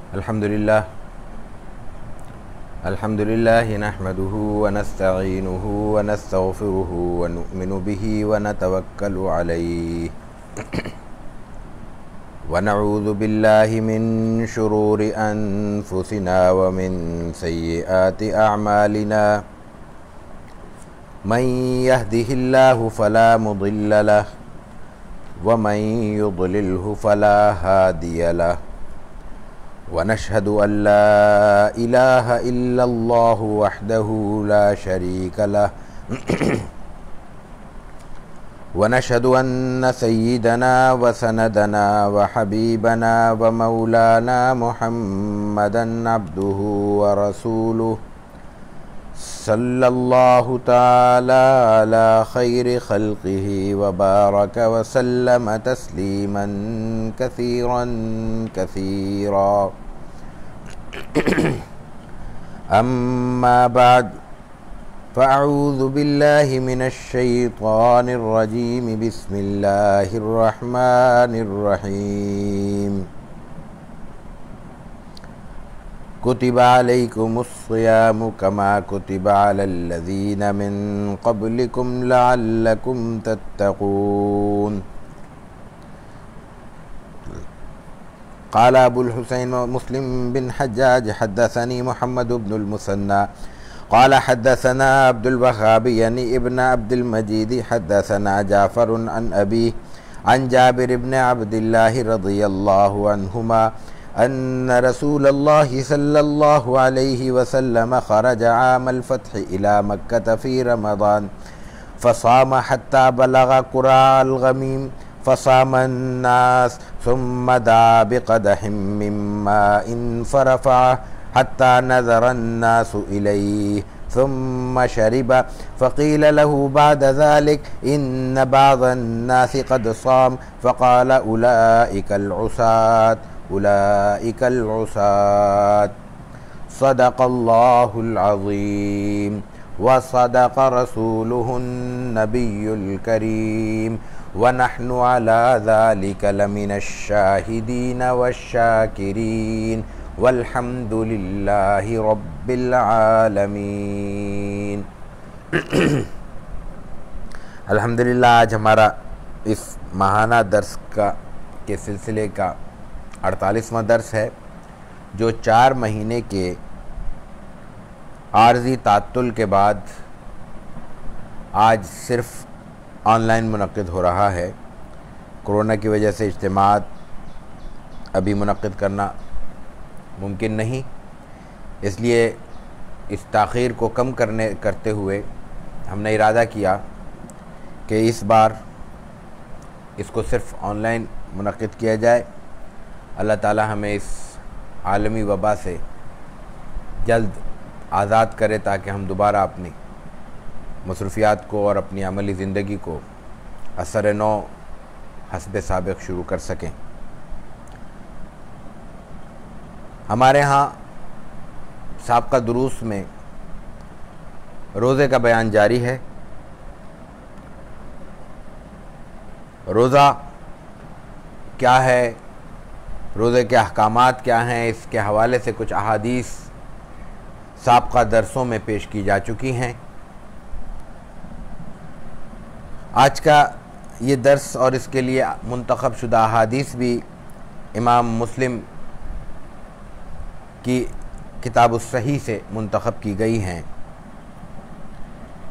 अल्हम्दुलिल्लाह नहमदुहु व नस्तईनुहु व नस्तगफिरुहु व नुमिनु बिही व नतवक्कलु अलैहि व नऊज़ु बिल्लाहि मिन शुरूरि अनफुसिना व मिन सय्यिआति अअमालिना मन यहदिहिल्लाहु फला मुदिल्ल लहु व मन युद्लिल्हु फला हादिय लहु व नशहदु अल्ला इलाहा इल्लल्लाहु वहदहु ला शरीक लहु व नशहदु अन्न सय्यिदना व सनदना व हबीबना व मौलाना मुहम्मदन अब्दुहु व रसूलुहु सल्लल्लाहु ताला अला खैरि खल्क़िही व बारक व सल्लम तस्लीमन कसीरन कसीरा। अम्मा बाद फ़अऊज़ु बिल्लाहि मिनश शैतानिर रजीम बिस्मिल्लाहिर रहमानिर रहीम। कुतिबा अलैकुमुस्सियामु कमा कुतिबा अलल्लज़ीना मिन क़ब्लिकुम लअल्लकुम तत्तक़ून। क़ाल अबुल हुसैन मुस्लिम बिन हज्जाज हद्दसनी मुहम्मद इब्नुल मुसन्ना क़ाल हद्दसना अब्दुल वहाब यानी इब्न अब्दुल मजीद हद्दसना जाफ़र अन अबी अन जाबिर इब्न अब्दिल्लाह रज़ियल्लाहु अन्हुमा अन्न रसूलल्लाहि सल्लल्लाहु अलैहि वसल्लम खरज आमल फ़त्ह इला मक्कत फ़ी रमज़ान फ़साम हत्ता बलग़ क़ुराअल गमीम फ़साम अन्नास सुम्मा दआ बिक़दहिम मिन माइन फ़रफ़अ हत्ता नज़र अन्नासु इलैहि सुम्मा शरिब फ़क़ील लहु बअद ज़ालिक इन्न बअज़ अन्नासि क़द साम फ़क़ाल उलाइकल उसात उलाइकल उसात। सदक़ल्लाहुल अज़ीम व सदक़ रसूलुहुन नबियुल करीम व नहनु अला ज़ालिका लमिनश शाहिदीन वश्शाकिरीन वल्हम्दुलिल्लाहि रब्बिल आलमीन। अल्हम्दुलिल्लाह, आज हमारा इस माहाना दर्स के सिलसिले का 48वां दर्स है, जो 4 महीने के आर्जी तात्तुल के बाद आज सिर्फ ऑनलाइन मुनक्किद हो रहा है। कोरोना की वजह से इज्तिमात अभी मुनक्किद करना मुमकिन नहीं, इसलिए इस ताख़ीर को कम करते हुए हमने इरादा किया कि इस बार इसको सिर्फ ऑनलाइन मुनक्किद किया जाए। अल्लाह ताला हमें इस आलमी वबा से जल्द आज़ाद करे ताकि हम दोबारा अपनी मसरूफ़ियात को और अपनी अमली ज़िंदगी को असर नौ हस्ब साबिक़ शुरू कर सकें। हमारे यहाँ साबका दुरूस में रोज़े का बयान जारी है। रोज़ा क्या है, रोज़े के अहकामात क्या हैं, इसके हवाले से कुछ अहादीस साबका दरसों में पेश की जा चुकी हैं। आज का ये दर्स और इसके लिए मुंतखब शुदा अहादीस भी इमाम मुस्लिम की किताब उस-सही से मुंतखब की गई हैं।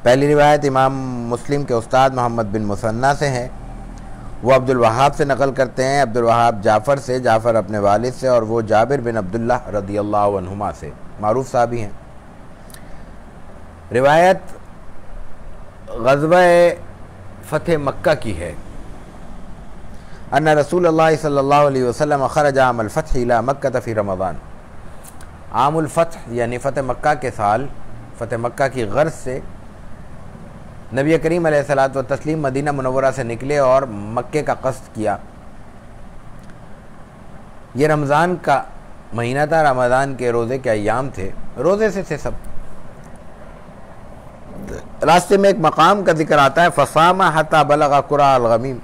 पहली रिवायत इमाम मुस्लिम के उस्ताद मोहम्मद बिन मुसन्ना से है। वो अब्दुल वहाब से नकल करते हैं, अब्दुल वहाब जाफ़र से, जाफ़र अपने वालिद से, और वो जाबिर बिन अब्दुल्लाह रज़ियल्लाहु अन्हुमा से, मारूफ साहबी हैं। रिवायत ग़ज़वा फ़तह मक्का की है। अन्ना रसूलुल्लाह सल्लल्लाहु अलैहि वसल्लम खरज आमल फ़त्ह इला मक्का फ़ी रमज़ान। आमुल फ़त्ह यानी फ़तह मक्का के साल, फ़तह मक्का की गर्ज़ से नबी करीम अलैहिस्सलातु व तस्लीम मदीना मुनव्वरा से निकले और मक्के का क़स्द किया। ये रमज़ान का महीना था, रमज़ान के रोज़े के अय्याम थे, रोज़े से थे सब। रास्ते में एक मकाम का जिक्र आता है, फ़सामा हत्ता बलग़ क़ुराअल गमीम।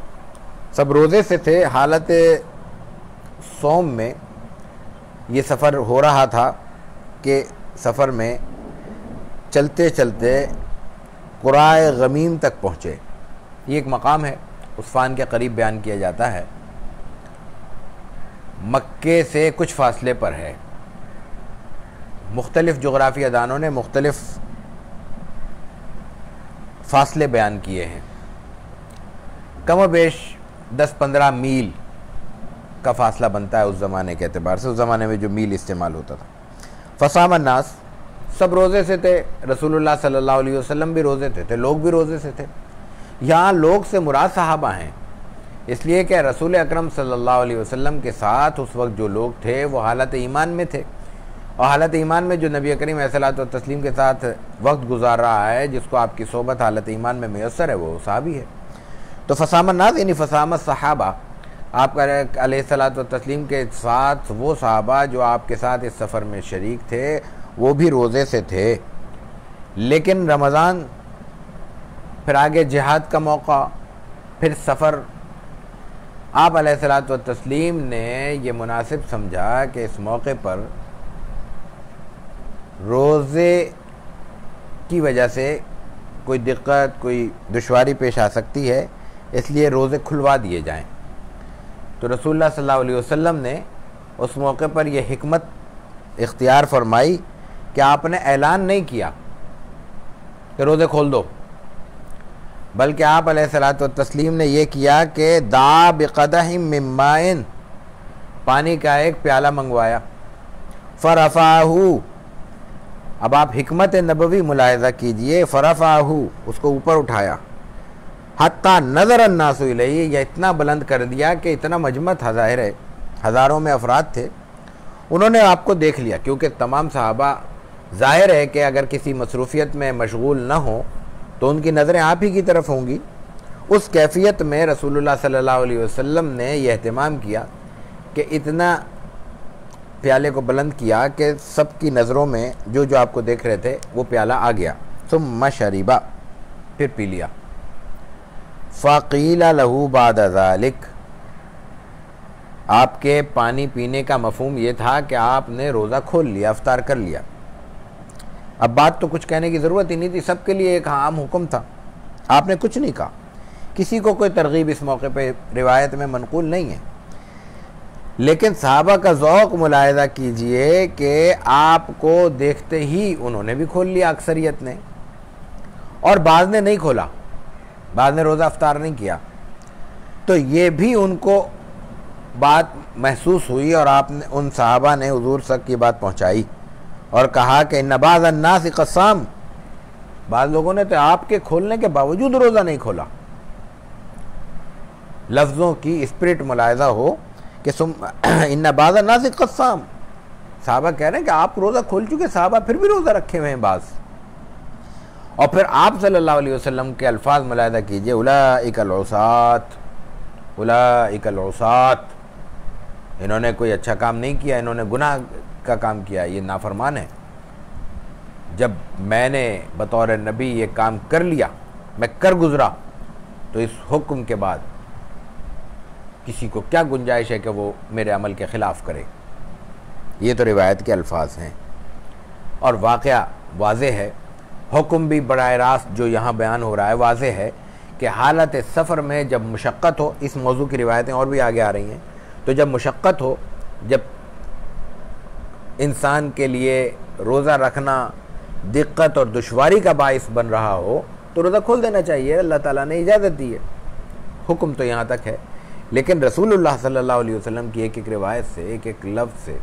सब रोज़े से थे, हालत सौम में ये सफ़र हो रहा था कि सफ़र में चलते चलते कुराए गमीम तक पहुँचे। ये एक मकाम है, उस्फान के करीब बयान किया जाता है, मक्के से कुछ फासले पर है। मुख्तलिफ़ जोग्राफिया दानों ने मुख्तलिफ़ फासले बयान किए हैं, कम बेश 10-15 मील का फासला बनता है उस ज़माने के एतबार से, उस ज़माने में जो मील इस्तेमाल होता था। फसाम अन्नास, सब रोज़े से थे, रसूलुल्लाह सल्लल्लाहु अलैहि वसल्लम भी रोज़े थे, लोग भी रोज़े से थे। यहाँ लोग से मुराद सहाबा हैं, इसलिए कि रसूल अकरम सल्लल्लाहु अलैहि वसल्लम के साथ उस वक्त जो लोग थे वो हालत ईमान में थे, और हालत ईमान में जो नबी करीम अलैहिस्सलातु व तस्लीम के साथ वक्त गुजार रहा है, जिसको आपकी सोबत हालत ईमान में मैसर है, वो सहाबी है। तो फसामत नाज़ यानी फसामत सहाबा, आपका अलैहिस्सलातु व तस्लीम के साथ वो सहाबा जो आपके साथ इस सफ़र में शरीक थे, वो भी रोज़े से थे। लेकिन रमज़ान, फिर आगे जिहाद का मौका, फिर सफ़र, आप अलैहिस्सलातु व तस्लीम ने ये मुनासिब समझा कि इस मौके पर रोज़े की वजह से कोई दिक्कत, कोई दुश्वारी पेश आ सकती है, इसलिए रोज़े खुलवा दिए जाएं। तो रसूलुल्लाह सल्लल्लाहु अलैहि वसल्लम ने उस मौके पर यह हिकमत इख्तियार फरमाई कि आपने ऐलान नहीं किया कि रोज़े खोल दो, बल्कि आप अलैहिस्सलातु व तस्लीम ने यह किया कि दा बिक़दहिम मिन माइन, पानी का एक प्याला मंगवाया, फ़रफ़ाहू, अब आप हिकमत नबवी मुलाहिज़ा कीजिए, फ़रफ़ाहू, उसको ऊपर उठाया, हत्ता नज़र अन्नासु इलैहि, यह इतना बुलंद कर दिया कि इतना मजमत ज़ाहिर है हज़ारों में अफराद थे, उन्होंने आपको देख लिया, क्योंकि तमाम सहाबा ज़ाहिर है कि अगर किसी मसरूफ़ियत में मशगूल न हो तो उनकी नज़रें आप ही की तरफ होंगी। उस कैफियत में रसूलुल्लाह सल्लल्लाहु अलैहि वसल्लम ने यह एहतमाम किया कि इतना प्याले को बुलंद किया कि सबकी नज़रों में जो जो आपको देख रहे थे वो प्याला आ गया। सुम्मा शरीबा, फिर पी लिया। फ़क़ीला लहू बाद ज़ालिक, आपके पानी पीने का मफ़हूम ये था कि आपने रोज़ा खोल लिया, अफ्तार कर लिया। अब बात तो कुछ कहने की ज़रूरत ही नहीं थी, सबके लिए एक आम हुक्म था, आपने कुछ नहीं कहा, किसी को कोई तरगीब इस मौके पे रिवायत में मनक़ूल नहीं है। लेकिन सहाबा का ज़ौक़ मुलाहिज़ा कीजिए कि आपको देखते ही उन्होंने भी खोल लिया अक्सरियत ने, और बाज़ ने नहीं खोला, बाज़ ने रोज़ा अफ्तार नहीं किया। तो ये भी उनको बात महसूस हुई और आपने, उन सहाबा ने हुज़ूर तक की बात पहुँचाई और कहा कि इन्ना बाज़ अन्नास क़स्साम, बाज़ लोगों ने तो आपके खोलने के बावजूद रोज़ा नहीं खोला। लफ्ज़ों की स्पिरिट मुलाहिज़ा हो कि इन्ना बाज़ अन्नास क़स्साम, सहाबा कह रहे हैं कि आप रोज़ा खोल चुके, सहाबा फिर भी रोज़ा रखे हुए हैं बाज़। और फिर आप सल्लल्लाहु अलैहि वसल्लम के अल्फाज मुलाहिज़ा कीजिए, उलाइकल उसात, उलाइकल उसात, इन्होंने कोई अच्छा काम नहीं किया, इन्होंने गुनाह का काम किया, ये नाफरमान है। जब मैंने बतौर नबी ये काम कर लिया, मैं कर गुज़रा, तो इस हुक्म के बाद किसी को क्या गुंजाइश है कि वो मेरे अमल के ख़िलाफ़ करे। ये तो रिवायत के अल्फाज हैं और वाक़या वाज़ेह है, हुक्म भी बराह रास्त जो यहाँ बयान हो रहा है वाज़ेह है कि हालत सफ़र में जब मुशक्क़त हो, इस मौजू की रिवायतें और भी आगे आ रही हैं, तो जब मुशक्क़त हो, जब इंसान के लिए रोज़ा रखना दिक्कत और दुश्वारी का बाइस बन रहा हो, तो रोज़ा खोल देना चाहिए, अल्लाह ताला ने इजाज़त दी है। हुक्म तो यहाँ तक है, लेकिन रसूलुल्लाह सल्लल्लाहु अलैहि वसल्लम की एक एक रिवायत से, एक एक लफ्ज़ से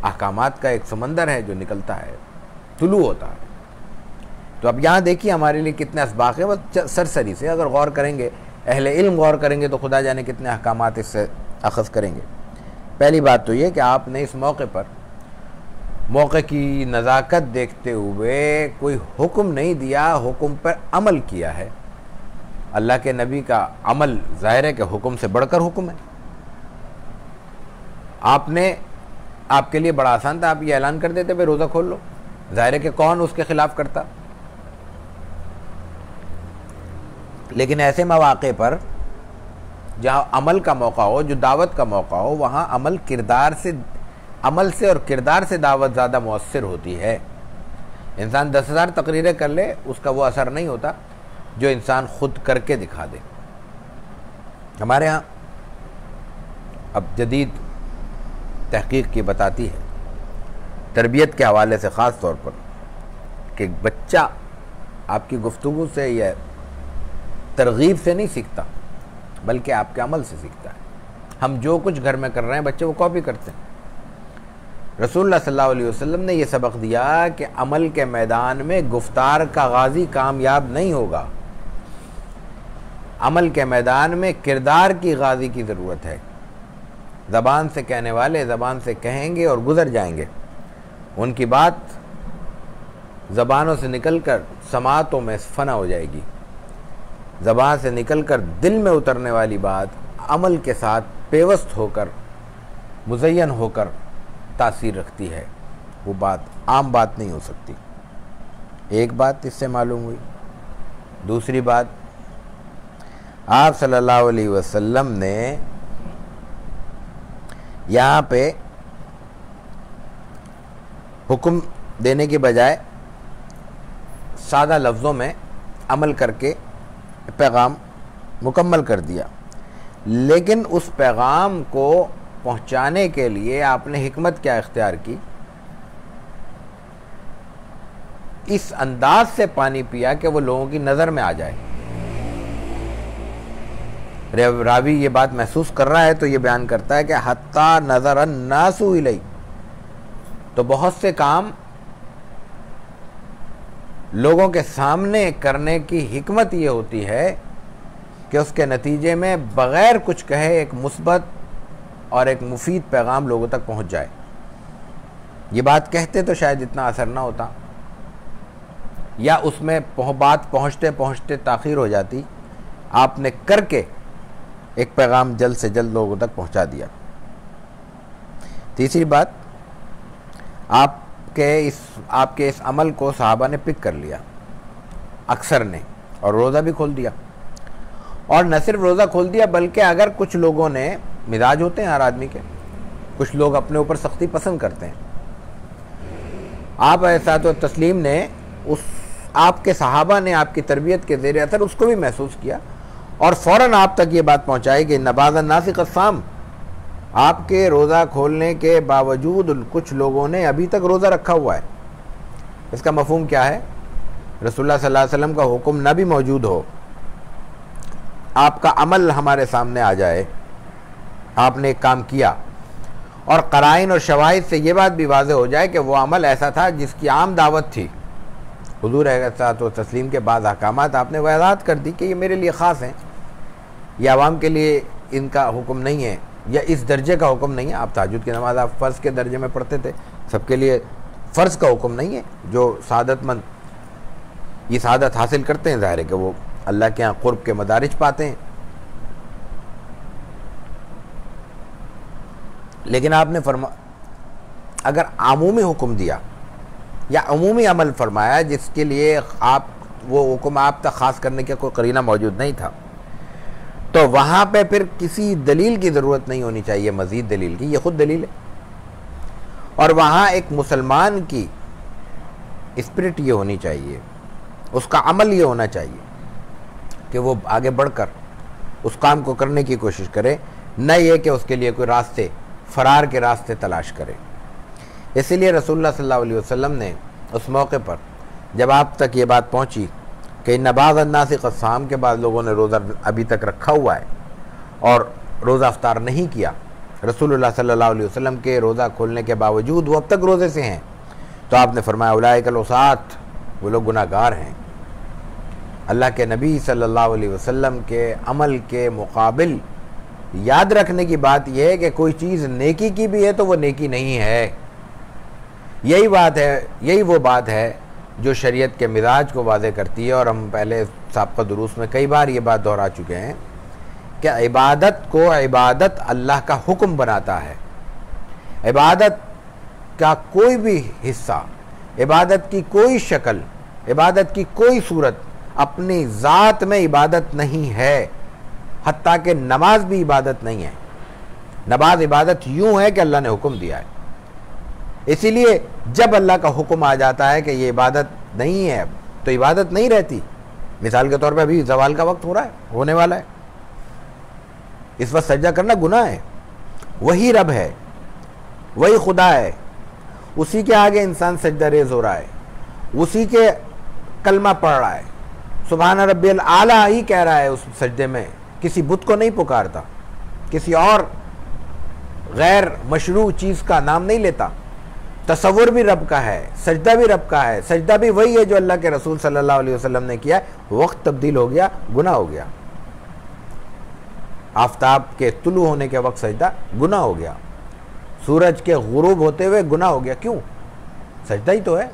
अहकामात का एक समंदर है जो निकलता है, तुलू होता है। तो अब यहाँ देखिए हमारे लिए कितने असबाक़ हैं, बस सरसरी से अगर गौर करेंगे, अहले इल्म गौर करेंगे तो खुदा जाने कितने अहकामात इससे अख़ज़ करेंगे। पहली बात तो ये कि आपने इस मौके पर मौके की नज़ाकत देखते हुए कोई हुक्म नहीं दिया, हुक्म पर अमल किया है। अल्लाह के नबी का अमल ज़ाहिर है कि हुक्म से बढ़कर हुक्म है। आपने, आपके लिए बड़ा आसान था, आप ये ऐलान कर देते भाई रोज़ा खोल लो, ज़ाहिर है कि कौन उसके ख़िलाफ़ करता। लेकिन ऐसे मौक़े पर जहाँ अमल का मौका हो, जो दावत का मौका हो, वहाँ अमल किरदार से अमल से और किरदार से दावत ज़्यादा मौसर होती है। इंसान 10,000 तकरीरें कर ले, उसका वो असर नहीं होता जो इंसान खुद करके दिखा दे। हमारे यहाँ अब जदीद तहकीक की बताती है, तरबियत के हवाले से ख़ास तौर पर, कि बच्चा आपकी गुफ्तगू से या तरगीब से नहीं सीखता, बल्कि आपके अमल से सीखता है। हम जो कुछ घर में कर रहे हैं बच्चे वो कॉपी करते हैं। रसूलुल्लाह सल्लल्लाहु अलैहि वसल्लम ने यह सबक दिया कि अमल के मैदान में गुफ्तार का गाजी कामयाब नहीं होगा, अमल के मैदान में किरदार की गाजी की ज़रूरत है। ज़बान से कहने वाले ज़बान से कहेंगे और गुज़र जाएंगे, उनकी बात ज़बानों से निकलकर समातों में फना हो जाएगी। ज़बान से निकलकर दिल में उतरने वाली बात अमल के साथ पेवस्त होकर, मुज़य्यन होकर तासीर रखती है। वो बात आम बात नहीं हो सकती। एक बात इससे मालूम हुई। दूसरी बात, आप सल्लल्लाहु अलैहि वसल्लम ने यहाँ पे हुक्म देने के बजाय सादा लफ्ज़ों में अमल करके पैगाम मुकम्मल कर दिया, लेकिन उस पैगाम को पहुंचाने के लिए आपने हिकमत क्या इख्तियार की? इस अंदाज से पानी पिया कि वो लोगों की नज़र में आ जाए। रावी ये बात महसूस कर रहा है तो ये बयान करता है कि हत्ता नज़र नासु इलैहि, तो बहुत से काम लोगों के सामने करने की हिकमत ये होती है कि उसके नतीजे में बग़ैर कुछ कहे एक मुस्बत और एक मुफीद पैगाम लोगों तक पहुंच जाए। ये बात कहते तो शायद इतना असर ना होता, या उसमें बात पहुंचते पहुंचते ताख़ीर हो जाती। आपने करके एक पैगाम जल्द से जल्द लोगों तक पहुंचा दिया। तीसरी बात, आपके इस अमल को सहाबा ने पिक कर लिया, अक्सर ने, और रोज़ा भी खोल दिया। और न सिर्फ रोज़ा खोल दिया, बल्कि अगर कुछ लोगों ने, मिजाज होते हैं हर आदमी के, कुछ लोग अपने ऊपर सख्ती पसंद करते हैं। आप ऐसा तो तस्लीम ने आपके सहाबा ने आपकी तरबियत के ज़ेर असर उसको भी महसूस किया और फ़ौरन आप तक ये बात पहुँचाई कि नबाज़न नासिक अस्साम, आपके रोज़ा खोलने के बावजूद कुछ लोगों ने अभी तक रोज़ा रखा हुआ है। इसका मफ़हूम क्या है? रसूलुल्लाह सल्लल्लाहु अलैहि वसल्लम का हुक्म न भी मौजूद हो, आपका अमल हमारे सामने आ जाए, आपने एक काम किया और क़राइन और शवाहिद से ये बात भी वाज़ेह हो जाए कि वो अमल ऐसा था जिसकी आम दावत थी। हुज़ूर तो तस्लीम के बाद अहकामात आपने वज़ाहत कर दी कि ये मेरे लिए ख़ास हैं, ये आवाम के लिए इनका हुक्म नहीं है, या इस दर्जे का हुक्म नहीं है। आप तहज्जुद की नमाज़ आप फ़र्ज़ के दर्जे में पढ़ते थे, सबके लिए फ़र्ज़ का हुक्म नहीं है। जो सादतमंद ये सादत हासिल करते हैं, ज़ाहिर है कि वो अल्लाह के यहाँ क़ुर्ब के मदारिज पाते हैं। लेकिन आपने अगर आमूमी हुक्म दिया या अमूमी अमल फरमाया जिसके लिए आप वो हुक्म आप तक ख़ास करने का कोई करीना मौजूद नहीं था, तो वहाँ पे फिर किसी दलील की ज़रूरत नहीं होनी चाहिए, मज़ीद दलील की, ये ख़ुद दलील है। और वहाँ एक मुसलमान की स्पिरिट ये होनी चाहिए, उसका अमल ये होना चाहिए कि वो आगे बढ़कर उस काम को करने की कोशिश करे, न ये कि उसके लिए कोई रास्ते, फ़रार के रास्ते तलाश करे। इसीलिए रसूलुल्लाह सल्लल्लाहु अलैहि वसल्लम ने उस मौके पर जब आप तक ये बात पहुँची कि नबाज़न नासिक अस्साम के बाद लोगों ने रोज़ा अभी तक रखा हुआ है और रोज़ा अफ्तार नहीं किया, रसूलुल्लाह सल्लल्लाहु अलैहि वसल्लम के रोज़ा खोलने के बावजूद वो अब तक रोज़े से हैं, तो आपने फरमाया उलाइकल उसात, वो लोग गुनाहगार हैं। अल्लाह के नबी सल्लल्लाहु अलैहि वसल्लम के अमल के मुकाबिल याद रखने की बात यह है कि कोई चीज़ नेकी की भी है तो वो नेकी नहीं है। यही बात है, यही वो बात है जो शरीयत के मिजाज को वाज़ेह करती है। और हम पहले साबिक़ा दुरूस में कई बार ये बात दोहरा चुके हैं कि इबादत को इबादत अल्लाह का हुक्म बनाता है। इबादत का कोई भी हिस्सा, इबादत की कोई शक्ल, इबादत की कोई सूरत अपनी ज़ात में इबादत नहीं है। हत्ता कि नमाज भी इबादत नहीं है। नमाज इबादत यूँ है कि अल्लाह ने हुक्म दिया है। इसीलिए जब अल्लाह का हुक्म आ जाता है कि ये इबादत नहीं है, तो इबादत नहीं रहती। मिसाल के तौर पे अभी ज़वाल का वक्त हो रहा है, होने वाला है, इस वक्त सजदा करना गुनाह है। वही रब है, वही खुदा है, उसी के आगे इंसान सजदा रेज हो रहा है, उसी के कलमा पढ़ रहा है, सुभान रब्बियल आला ही कह रहा है उस सजदे में, किसी बुत को नहीं पुकारता, किसी और गैर मशरू चीज़ का नाम नहीं लेता। तसव्वुर भी रब का है, सजदा भी रब का है, सजदा भी वही है जो अल्लाह के रसूल सल्लल्लाहु अलैहि वसल्लम ने किया। वक्त तब्दील हो गया, गुनाह हो गया। आफताब के तुलू होने के वक्त सजदा गुनाह हो गया, सूरज के गुरूब होते हुए गुनाह हो गया। क्यों? सजदा ही तो है।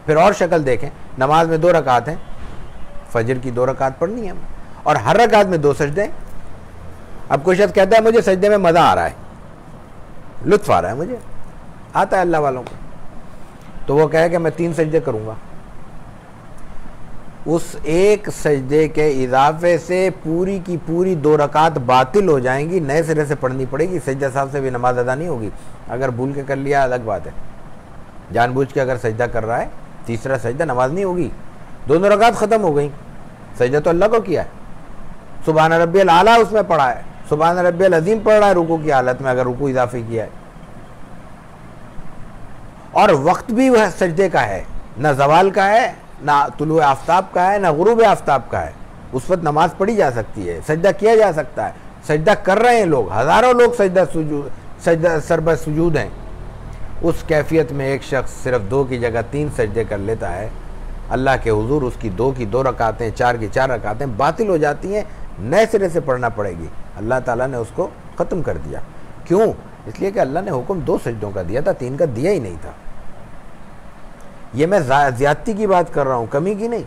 फिर और शक्ल देखें, नमाज में 2 रकात हैं, फजर की 2 रकात पढ़नी है और हर रकात में 2 सजदे। अब कोई शख्स कहता है मुझे सजदे में मज़ा आ रहा है, लुत्फ आ रहा है, मुझे आता है अल्लाह वालों को, तो वो कहे कि मैं 3 सजदे करूँगा। उस एक सजदे के इजाफे से पूरी की पूरी 2 रकात बातिल हो जाएंगी, नए सिरे से पढ़नी पड़ेगी। सजदा साहब से भी नमाज अदा नहीं होगी। अगर भूल के कर लिया अलग बात है, जानबूझ के अगर सजदा कर रहा है, तीसरा सजदा, नमाज नहीं होगी, दोनों रकात ख़त्म हो गई। सजदा तो अल्लाह को किया है, सुभान रब्बियल आला उसमें पढ़ा है, सुभान रब्बियल अज़ीम पढ़ रहा है रुकू की हालत में, अगर रुकू इजाफे किया है, और वक्त भी वह सजदे का है, ना ज़वाल का है, ना तुलू आफ्ताब का है, ना गुरूब आफ्ताब का है। उस वक्त नमाज पढ़ी जा सकती है, सजदा किया जा सकता है। सजदा कर रहे हैं लोग, हज़ारों लोग सजदा सरब सुजूद हैं। उस कैफियत में एक शख्स सिर्फ 2 की जगह 3 सजदे कर लेता है, अल्लाह के हुजूर उसकी 2 की 2 रकातें, 4 की 4 रकातें बातिल हो जाती हैं, नए सिरे से पढ़ना पड़ेगी। अल्लाह ताला ने उसको ख़त्म कर दिया। क्यों? इसलिए कि अल्लाह ने हुक्म 2 सजदों का दिया था, 3 का दिया ही नहीं था। ये मैं ज़्यादती की बात कर रहा हूँ, कमी की नहीं।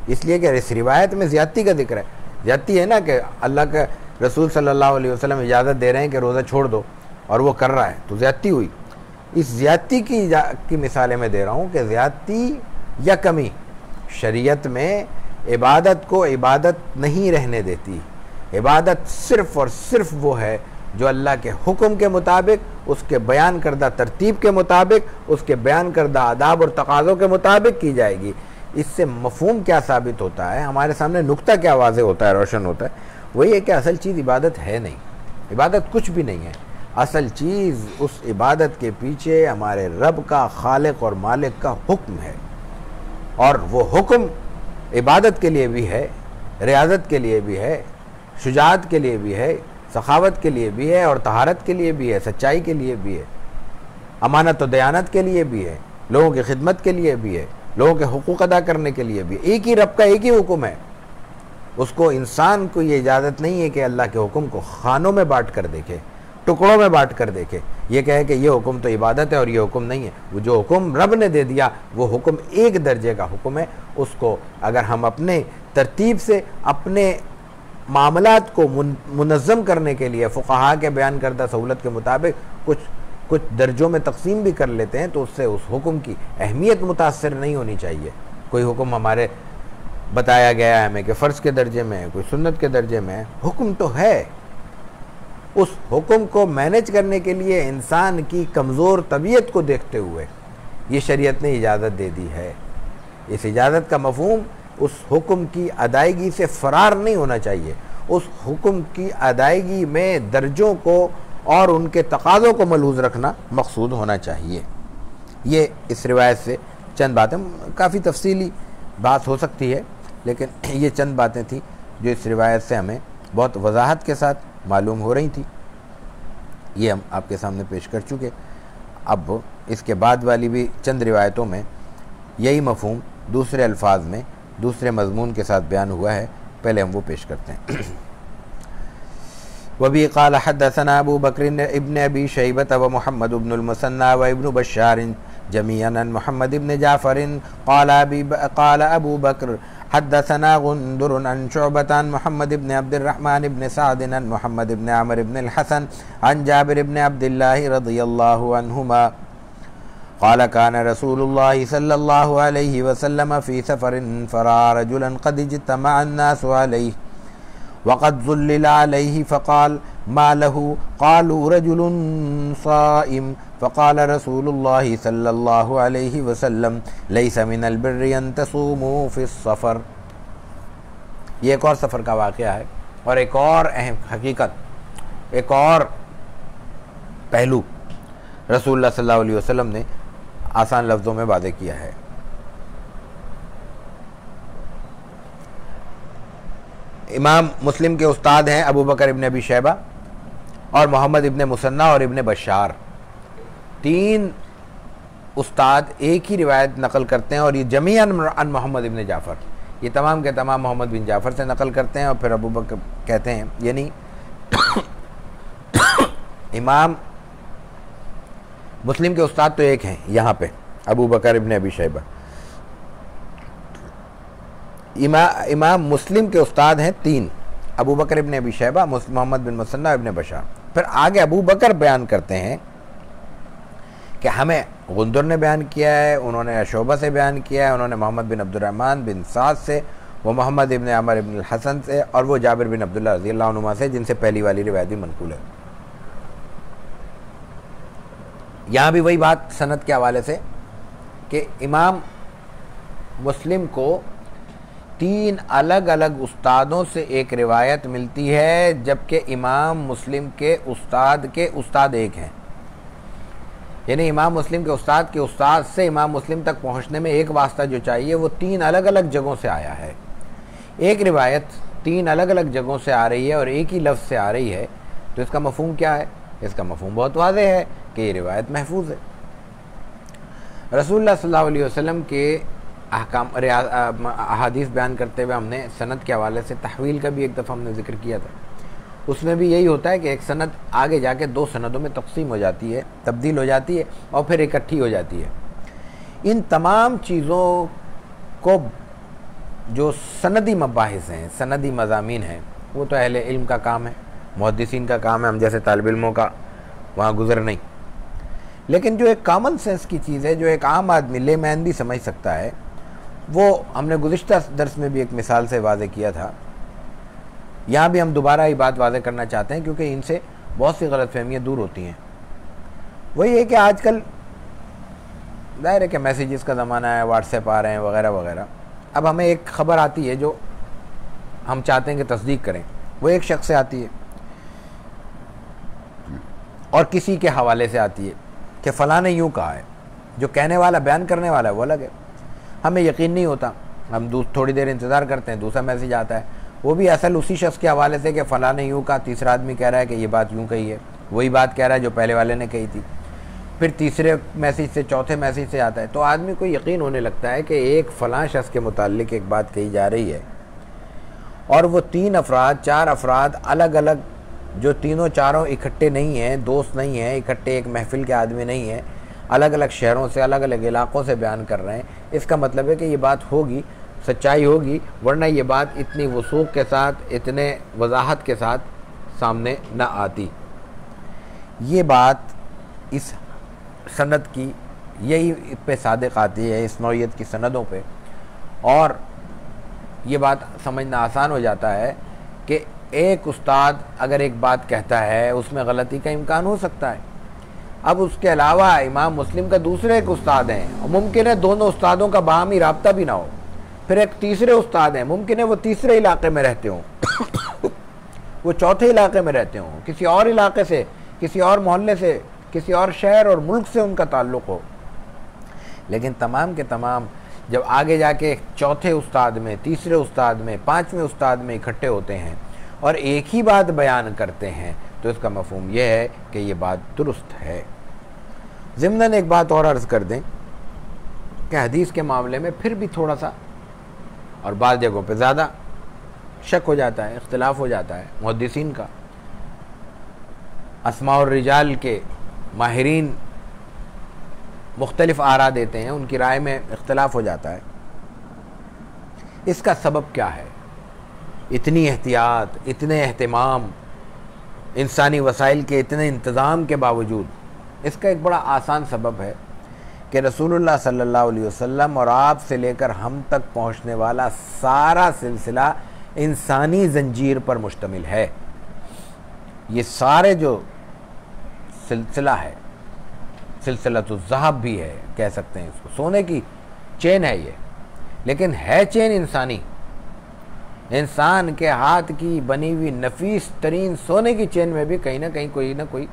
इसलिए कि इस रिवायत में ज़्यादती का जिक्र है। ज़्यादती है ना कि अल्लाह के रसूल सल्लल्लाहु अलैहि वसल्लम इजाज़त दे रहे हैं कि रोज़ा छोड़ दो और वो कर रहा है, तो ज़्यादती हुई। इस ज़्यादती की मिसालें मैं दे रहा हूँ कि ज़्यादती या कमी शरीयत में इबादत को इबादत नहीं रहने देती। इबादत सिर्फ़ और सिर्फ वो है जो अल्लाह के हुक्म के मुताबिक, उसके बयान करदा तरतीब के मुताबिक, उसके बयान करदा आदाब और तकाज़ों के मुताबिक की जाएगी। इससे मफ़हूम क्या साबित होता है, हमारे सामने नुक्ता क्या वाज़े होता है, रोशन होता है, वही है कि असल चीज़ इबादत है नहीं, इबादत कुछ भी नहीं है। असल चीज़ उस इबादत के पीछे हमारे रब का, खालिक और मालिक का हुक्म है, और वो हुक्म इबादत के लिए भी है, रियाजत के लिए भी है, शुजाअत के लिए भी है, सखावत के लिए भी है, और तहारत के लिए भी है, सच्चाई के लिए भी है, अमानत और दयानत के लिए भी है, लोगों की खिदमत के लिए भी है, लोगों के हुकूक अदा करने के लिए भी। एक ही रब का एक ही हुक्म है। उसको, इंसान को ये इजाज़त नहीं है कि अल्लाह के हुक्म को खानों में बांट कर देखे, टुकड़ों में बांट कर देखे, ये कहे कि ये हुक्म तो इबादत है और ये हुक्म नहीं है। वो जो हुक्म रब ने दे दिया वो हुक्म एक दर्जे का हुक्म है। उसको अगर हम अपने तरतीब से अपने मामलात को मुनज़्ज़म करने के लिए फ़ुक़हा के बयान करदा सहूलत के मुताबिक कुछ दर्जों में तकसीम भी कर लेते हैं, तो उससे उस हुक्म की अहमियत मुतासर नहीं होनी चाहिए। कोई हुक्म हमारे बताया गया है हमें कि फ़र्ज़ के दर्जे में है, कोई सुन्नत के दर्जे में है, हुक्म तो है। उस हुक्म को मैनेज करने के लिए इंसान की कमज़ोर तबीयत को देखते हुए ये शरीयत ने इजाज़त दे दी है। इस इजाज़त का मफ़हूम उस हुक्म की अदायगी से फ़रार नहीं होना चाहिए। उस हुक्म की अदायगी में दर्जों को और उनके तकाज़ों को मलहूज़ रखना मकसूद होना चाहिए। ये इस रिवायत से चंद बातें, काफ़ी तफसीली बात हो सकती है, लेकिन ये चंद बातें थी जो इस रिवायत से हमें बहुत वजाहत के साथ मालूम हो रही थी। ये हम आपके सामने पेश कर चुके। अब इसके बाद वाली भी चंद रिवायतों में यही मफ़हूम दूसरे अल्फाज में दूसरे मज़मून के साथ बयान हुआ है। पहले हम वो पेश करते हैं। वबी क़ाल हद्दसना अबू बकर इब्न अबी शैबत व मुहम्मद इब्नुल मुसन्ना व इब्नु बश्शार जमीअन अन मुहम्मद इब्न जाफ़र क़ाल अबू बकर हद्दसना गुंदुर अन शुअबत अन मुहम्मद इब्न अब्दुर्रहमान इब्न सअद अन मुहम्मद इब्न अमर इब्न अल-हसन अन जाबिर इब्न अब्दुल्लाह रज़ियल्लाहु अन्हुमा क़ाल कान रसूलुल्लाह सल्लल्लाहु अलैहि वसल्लम फ़ी सफ़रिन फ़रा रजुलन क़द इज्तमअ अन्नासु अलैहि वक़द ज़ुल्लिला अलैहि फ़क़ाल मा लहू क़ालू रजुलुन साइम फ़क़ाल रसूलुल्लाह सल्लल्लाहु अलैहि वसल्लम लैसा मिनल बिर्रि अन तसूमू फ़िस्सफ़र। ये एक और सफ़र का वाक़या है और एक और अहम हकीकत, एक और पहलू रसूलुल्लाह सल्लल्लाहु अलैहि वसल्लम ने आसान लफ्ज़ों में वाज़ेह किया है। इमाम मुस्लिम के उस्ताद हैं अबू बकर इब्न अबी शैबा और मोहम्मद इब्न मुसन्ना और इब्न बशार। तीन उस्ताद एक ही रिवायत नकल करते हैं और ये जमीअन अन मोहम्मद इब्न जाफ़र, ये तमाम के तमाम मोहम्मद बिन जाफ़र से नकल करते हैं और फिर अबू बकर कहते हैं, यानी इमाम मुस्लिम के उस्ताद तो एक हैं यहाँ पे अबू बकर इब्न अबी शैबा, इमाम मुस्लिम के उस्ताद हैं तीन, अबू बकर इब्न अबी शैबा, मोहम्मद बिन मुसन्ना, इब्न बशार। फिर आगे अबू बकर बयान करते हैं कि हमें गुंदुर ने बयान किया है, उन्होंने अशोबा से बयान किया है, उन्होंने मोहम्मद बिन अब्दुर्रहमान बिन साद से, वो मोहम्मद इब्न अमर इब्न हसन से और वो जाबिर बिन अब्दुल्लाह रज़ियल्लाहु अन्हुमा से, जिनसे पहली वाली रिवायत भी मनकूल है। यहाँ भी वही बात सनद के हवाले से कि इमाम मुस्लिम को तीन अलग अलग उस्तादों से एक रिवायत मिलती है, जबकि इमाम मुस्लिम के उस्ताद एक हैं। यानी इमाम मुस्लिम के उस्ताद से इमाम मुस्लिम तक पहुंचने में एक वास्ता जो चाहिए वो तीन अलग अलग जगहों से आया है। एक रिवायत तीन अलग अलग जगहों से आ रही है और एक ही लफ्ज़ से आ रही है, तो इसका मफ़हूम क्या है? इसका मफ़हूम बहुत वाज़ेह है कि ये रिवायत महफूज है। रसूलुल्लाह सल्लल्लाहु अलैहि वसल्लम के अहकाम अहादीस बयान करते हुए हमने सनद के हवाले से तहवील का भी एक दफ़ा हमने ज़िक्र किया था। उसमें भी यही होता है कि एक सनद आगे जाके दो सनदों में तकसीम हो जाती है, तब्दील हो जाती है और फिर इकट्ठी हो जाती है। इन तमाम चीज़ों को जो सनदी मबाहिस हैं, सनदी मज़ामीन हैं, वो तो अहले इल्म का काम है, मुहद्दिसीन का काम है, हम जैसे तालिब इल्मों का वहाँ गुज़र नहीं। लेकिन जो एक कॉमन सेंस की चीज़ है, जो एक आम आदमी लेमैन भी समझ सकता है, वो हमने गुज़िश्ता दर्स में भी एक मिसाल से वाज़ेह किया था। यहाँ भी हम दोबारा ये बात वाज़ेह करना चाहते हैं क्योंकि इनसे बहुत सी गलतफहमियाँ दूर होती हैं। वही है कि आजकल ज़ाहिर है कि मैसेजेस का ज़माना है, व्हाट्सएप आ रहे हैं वगैरह वगैरह। अब हमें एक ख़बर आती है जो हम चाहते हैं कि तस्दीक करें, वो एक शख्स से आती है और किसी के हवाले से आती है कि फ़लाँ ने यूँ कहा है। जो कहने वाला, बयान करने वाला है वो अलग है, हमें यकीन नहीं होता, हम थोड़ी देर इंतज़ार करते हैं, दूसरा मैसेज आता है, वो भी असल उसी शख्स के हवाले से कि फ़लाँ ने यूँ कहा, तीसरा आदमी कह रहा है कि ये बात यूँ कही है, वही बात कह रहा है जो पहले वाले ने कही थी, फिर तीसरे मैसेज से, चौथे मैसेज से आता है। तो आदमी को यकीन होने लगता है कि एक फ़लाँ शख्स के मुताल्लिक एक बात कही जा रही है और वो तीन अफराद, चार अफराद अलग अलग, जो तीनों चारों इकट्ठे नहीं हैं, दोस्त नहीं हैं, इकट्ठे एक महफिल के आदमी नहीं हैं, अलग अलग शहरों से, अलग अलग इलाक़ों से बयान कर रहे हैं। इसका मतलब है कि ये बात होगी, सच्चाई होगी, वरना ये बात इतनी वसूख के साथ, इतने वजाहत के साथ सामने न आती। ये बात इस सनद की यही पे सादिक आती है, इस नौइयत की सनदों पे, और ये बात समझना आसान हो जाता है कि एक उस्ताद अगर एक बात कहता है उसमें गलती का इम्कान हो सकता है। अब उसके अलावा इमाम मुस्लिम का दूसरे एक उस्ताद हैं और मुमकिन है दोनों उस्तादों का बाहमी राब्ता भी ना हो। फिर एक तीसरे उस्ताद हैं, मुमकिन है वो तीसरे इलाके में रहते हों वो चौथे इलाके में रहते हों, किसी और इलाके से, किसी और मोहल्ले से, किसी और शहर और मुल्क से उनका ताल्लुक़ हो। लेकिन तमाम के तमाम जब आगे जाके चौथे उस्ताद में, तीसरे उस्ताद में, पाँचवें उस्ताद में इकट्ठे होते हैं और एक ही बात बयान करते हैं, तो इसका मफ़हूम यह है कि ये बात दुरुस्त है। ज़िम्नन एक बात और अर्ज़ कर दें कि हदीस के मामले में फिर भी थोड़ा सा और बाज़ जगहों पे ज़्यादा शक हो जाता है, इख्तिलाफ हो जाता है मुहद्दिसीन का। अस्मा और रिजाल के माहिरीन मुख्तलिफ आरा देते हैं, उनकी राय में इख्तिलाफ हो जाता है। इसका सबब क्या है? इतनी एहतियात, इतने एहतिमाम, इंसानी वसाइल के इतने इंतज़ाम के बावजूद इसका एक बड़ा आसान सबब है कि रसूलुल्लाह सल्लल्लाहु अलैहि वसल्लम और आप से लेकर हम तक पहुँचने वाला सारा सिलसिला इंसानी जंजीर पर मुश्तमिल है। ये सारे जो सिलसिला है, सिलसिलतुज़्ज़हाब भी है, कह सकते हैं इसको, सोने की चेन है ये, लेकिन है चेन इंसानी। इंसान के हाथ की बनी हुई नफीस तरीन सोने की चेन में भी कहीं ना कोई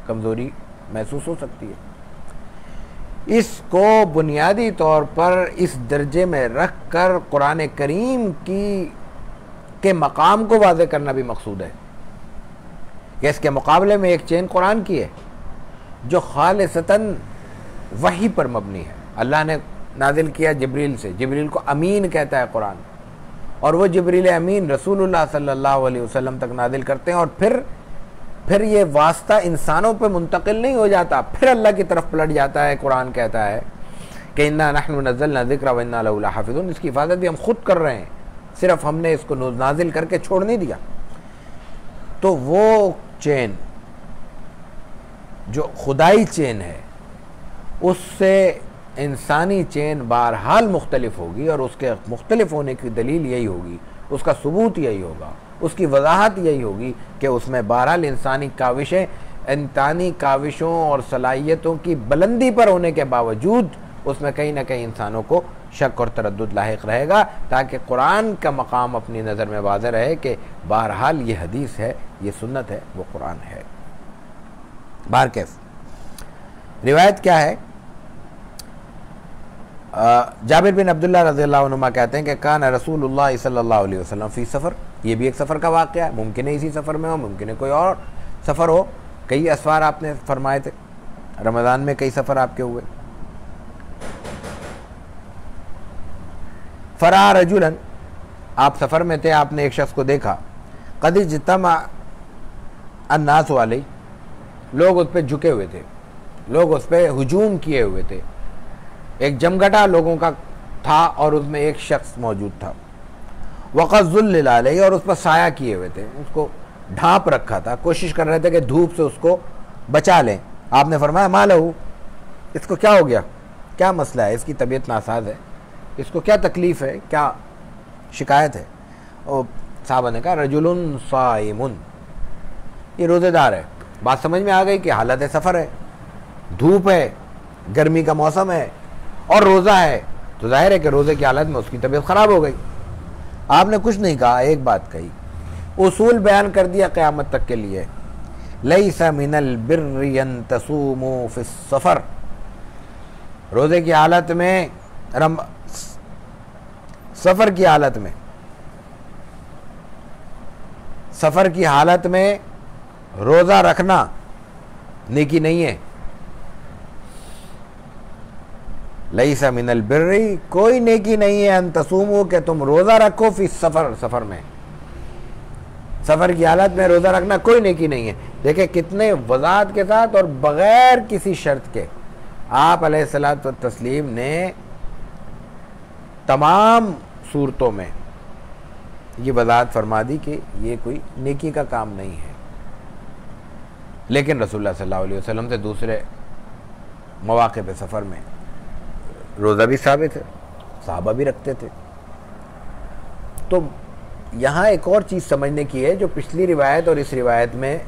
कमज़ोरी महसूस हो सकती है। इसको बुनियादी तौर पर इस दर्जे में रख कर कुरान करीम के मकाम को वाज़े करना भी मकसूद है कि इसके मुकाबले में एक चेन कुरान की है जो खालिसतन वही पर मबनी है। अल्लाह ने नाजिल किया जिब्रील से, जिब्रील को अमीन कहता है कुरान, और वो जिब्रील अमीन रसूलुल्लाह सल्लल्लाहु अलैहि वसल्लम तक नाजिल करते हैं, और फिर ये वास्ता इंसानों पे मुंतकिल नहीं हो जाता, फिर अल्लाह की तरफ पलट जाता है। कुरान कहता है कि इन्ना नहनु नज़्ज़लना ज़िक्रा व इन्ना लहू लहाफ़िज़ून, इसकी हिफाजत भी हम खुद कर रहे हैं, सिर्फ हमने इसको नाजिल करके छोड़ नहीं दिया। तो वो चेन जो खुदाई चेन है उससे इंसानी चेन बहरहाल मुख्तलिफ होगी, और उसके मुख्तलिफ होने की दलील यही होगी, उसका सबूत यही होगा, उसकी वजाहत यही होगी कि उसमें बहरहाल इंसानी काविशें, इंसानी काविशों और सलाहियतों की बुलंदी पर होने के बावजूद उसमें कहीं ना कहीं इंसानों को शक और तरद्दुद लाहिक रहेगा, ताकि कुरान का मकाम अपनी नज़र में वाज़ेह रहे कि बहरहाल ये हदीस है, ये सुन्नत है, वो कुरान है। बाहर कैफ रिवायत क्या है? जाबिर बिन अब्दुल्लाह रज़ियल्लाहु अन्हुमा कहते हैं कि कान रसूलुल्लाह सल्लल्लाहु अलैहि वसल्लम फ़ी सफ़र, ये भी एक सफ़र का वाक़या है, मुमकिन है इसी सफ़र में हो, मुमकिन है कोई और सफ़र हो। कई असवार आपने फरमाए थे, रमज़ान में कई सफ़र आपके हुए। फ़रा रजुलन, आप सफ़र में थे, आपने एक शख्स को देखा, क़द इज्तमा अन्नास अलैहि, लोग उस पर झुके हुए थे, लोग उस पर हुजूम किए हुए थे, एक जमघटा लोगों का था और उसमें एक शख्स मौजूद था। वक़द ज़ुल्लिल अलैहि, और उस पर साया किए हुए थे, उसको ढांप रखा था, कोशिश कर रहे थे कि धूप से उसको बचा लें। आपने फरमाया मा लहू, इसको क्या हो गया, क्या मसला है, इसकी तबीयत नासाज है, इसको क्या तकलीफ़ है, क्या शिकायत है? और साहबा ने कहा रजुलुन साइमुन, ये रोज़ेदार है। बात समझ में आ गई कि हालत सफ़र है, धूप है, गर्मी का मौसम है और रोज़ा है, तो जाहिर है कि रोज़े की हालत में उसकी तबीयत ख़राब हो गई। आपने कुछ नहीं कहा, एक बात कही, उसूल बयान कर दिया क़यामत तक के लिए। लैसा मिनल बिर्रि अन तसूमू फ़िस सफ़र, रोज़े की हालत में, सफ़र की हालत में, सफ़र की हालत में रोज़ा रखना नेकी नहीं है। लैसा मिनल बिर्रि, कोई नेकी नहीं है, अन तसूमू, कि तुम रोज़ा रखो फी सफ़र, सफ़र में, सफ़र की हालत में रोज़ा रखना कोई नेकी नहीं है। देखिए कितने वज़ाहत के साथ और बग़ैर किसी शर्त के आप अलैहिस्सलातु तस्लीम ने तमाम सूरतों में ये वज़ाहत फरमा दी कि ये कोई नेकी का काम नहीं है। लेकिन रसूलुल्लाह सल्लल्लाहु अलैहि वसल्लम से दूसरे मौक़े पे सफ़र में रोज़ा भी साबित है, सहाबा भी रखते थे। तो यहाँ एक और चीज़ समझने की है जो पिछली रिवायत और इस रिवायत में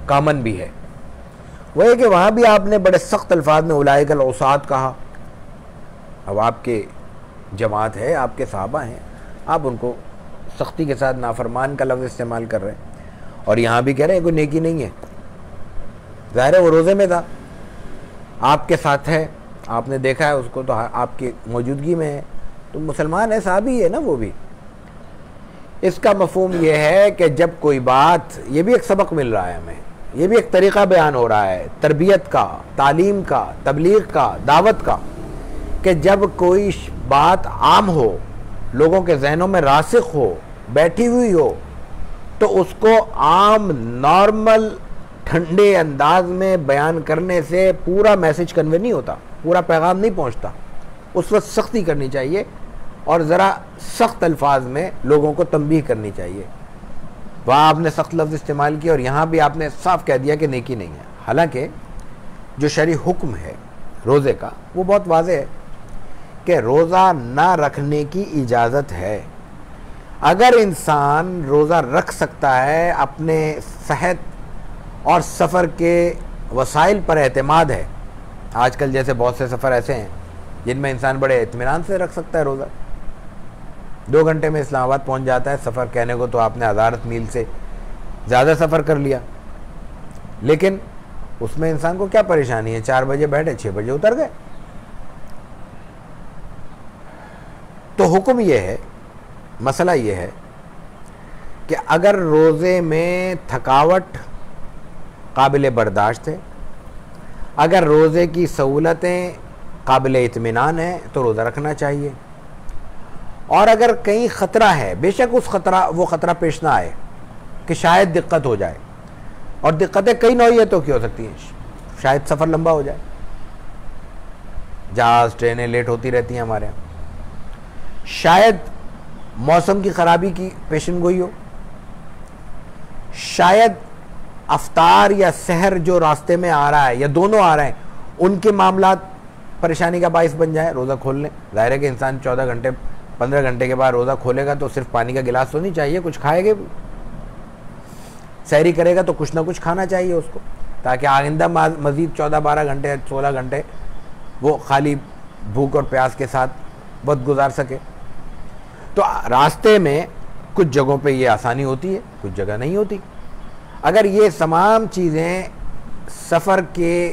कॉमन भी है, वह है कि वहाँ भी आपने बड़े सख्त अल्फाज में उलाइकल औसात कहा। अब आपके जमात है, आपके सहाबा हैं, आप उनको सख्ती के साथ नाफरमान का लफ्ज़ इस्तेमाल कर रहे हैं, और यहाँ भी कह रहे हैं कोई नेकी नहीं है। ज़ाहिर है वो रोज़े में था, आपके साथ है, आपने देखा है उसको, तो आपकी मौजूदगी में है, तो मुसलमान है, साहबी है ना वो भी। इसका मफहूम यह है कि जब कोई बात, ये भी एक सबक मिल रहा है हमें, ये भी एक तरीक़ा बयान हो रहा है तरबियत का, तालीम का, तबलीग का, दावत का, कि जब कोई बात आम हो, लोगों के जहनों में रासिख हो, बैठी हुई हो, तो उसको आम नॉर्मल ठंडे अंदाज में बयान करने से पूरा मैसेज कन्वे नहीं होता, पूरा पैगाम नहीं पहुंचता। उस वक्त सख्ती करनी चाहिए और ज़रा सख्त अल्फाज में लोगों को तंबीह करनी चाहिए। वहाँ आपने सख्त लफ्ज़ इस्तेमाल किया और यहाँ भी आपने साफ कह दिया कि नेकी नहीं है। हालांकि जो शरई हुक्म है रोज़े का वो बहुत वाज़ेह है कि रोज़ा ना रखने की इजाज़त है। अगर इंसान रोज़ा रख सकता है अपने सेहत और सफ़र के वसाइल पर एतमाद है। आजकल जैसे बहुत से सफ़र ऐसे हैं जिनमें इंसान बड़े इत्मीनान से रख सकता है रोज़ा। 2 घंटे में इस्लामाबाद पहुंच जाता है। सफ़र कहने को तो आपने 1000 मील से ज़्यादा सफ़र कर लिया, लेकिन उसमें इंसान को क्या परेशानी है? 4 बजे बैठे, 6 बजे उतर गए। तो हुक्म ये है, मसला ये है कि अगर रोज़े में थकावट काबिल बर्दाश्त है, अगर रोज़े की सहूलतें काबिल इत्मीनान है तो रोज़ा रखना चाहिए। और अगर कहीं ख़तरा है, बेशक वो ख़तरा पेश ना आए कि शायद दिक्कत हो जाए, और दिक्कतें कई नौइयतों की हो सकती हैं। शायद सफ़र लंबा हो जाए, जहाज़ ट्रेनें लेट होती रहती हैं हमारे यहाँ, शायद मौसम की ख़राबी की पेशन गोई हो, शायद अफ्तार या सहर जो रास्ते में आ रहा है या दोनों आ रहे हैं उनके मामलात परेशानी का बाइस बन जाए। रोज़ा खोल लें। ज़ाहिर है कि इंसान 14 घंटे 15 घंटे के बाद रोज़ा खोलेगा तो सिर्फ पानी का गिलास तो नहीं चाहिए, कुछ खाएगा भी। सहरी करेगा तो कुछ ना कुछ खाना चाहिए उसको, ताकि आइंदा मज़ीद 14-12 घंटे 16 घंटे वो खाली भूख और प्यास के साथ वक्त गुजार सके। तो रास्ते में कुछ जगहों पे ये आसानी होती है, कुछ जगह नहीं होती। अगर ये तमाम चीज़ें सफ़र के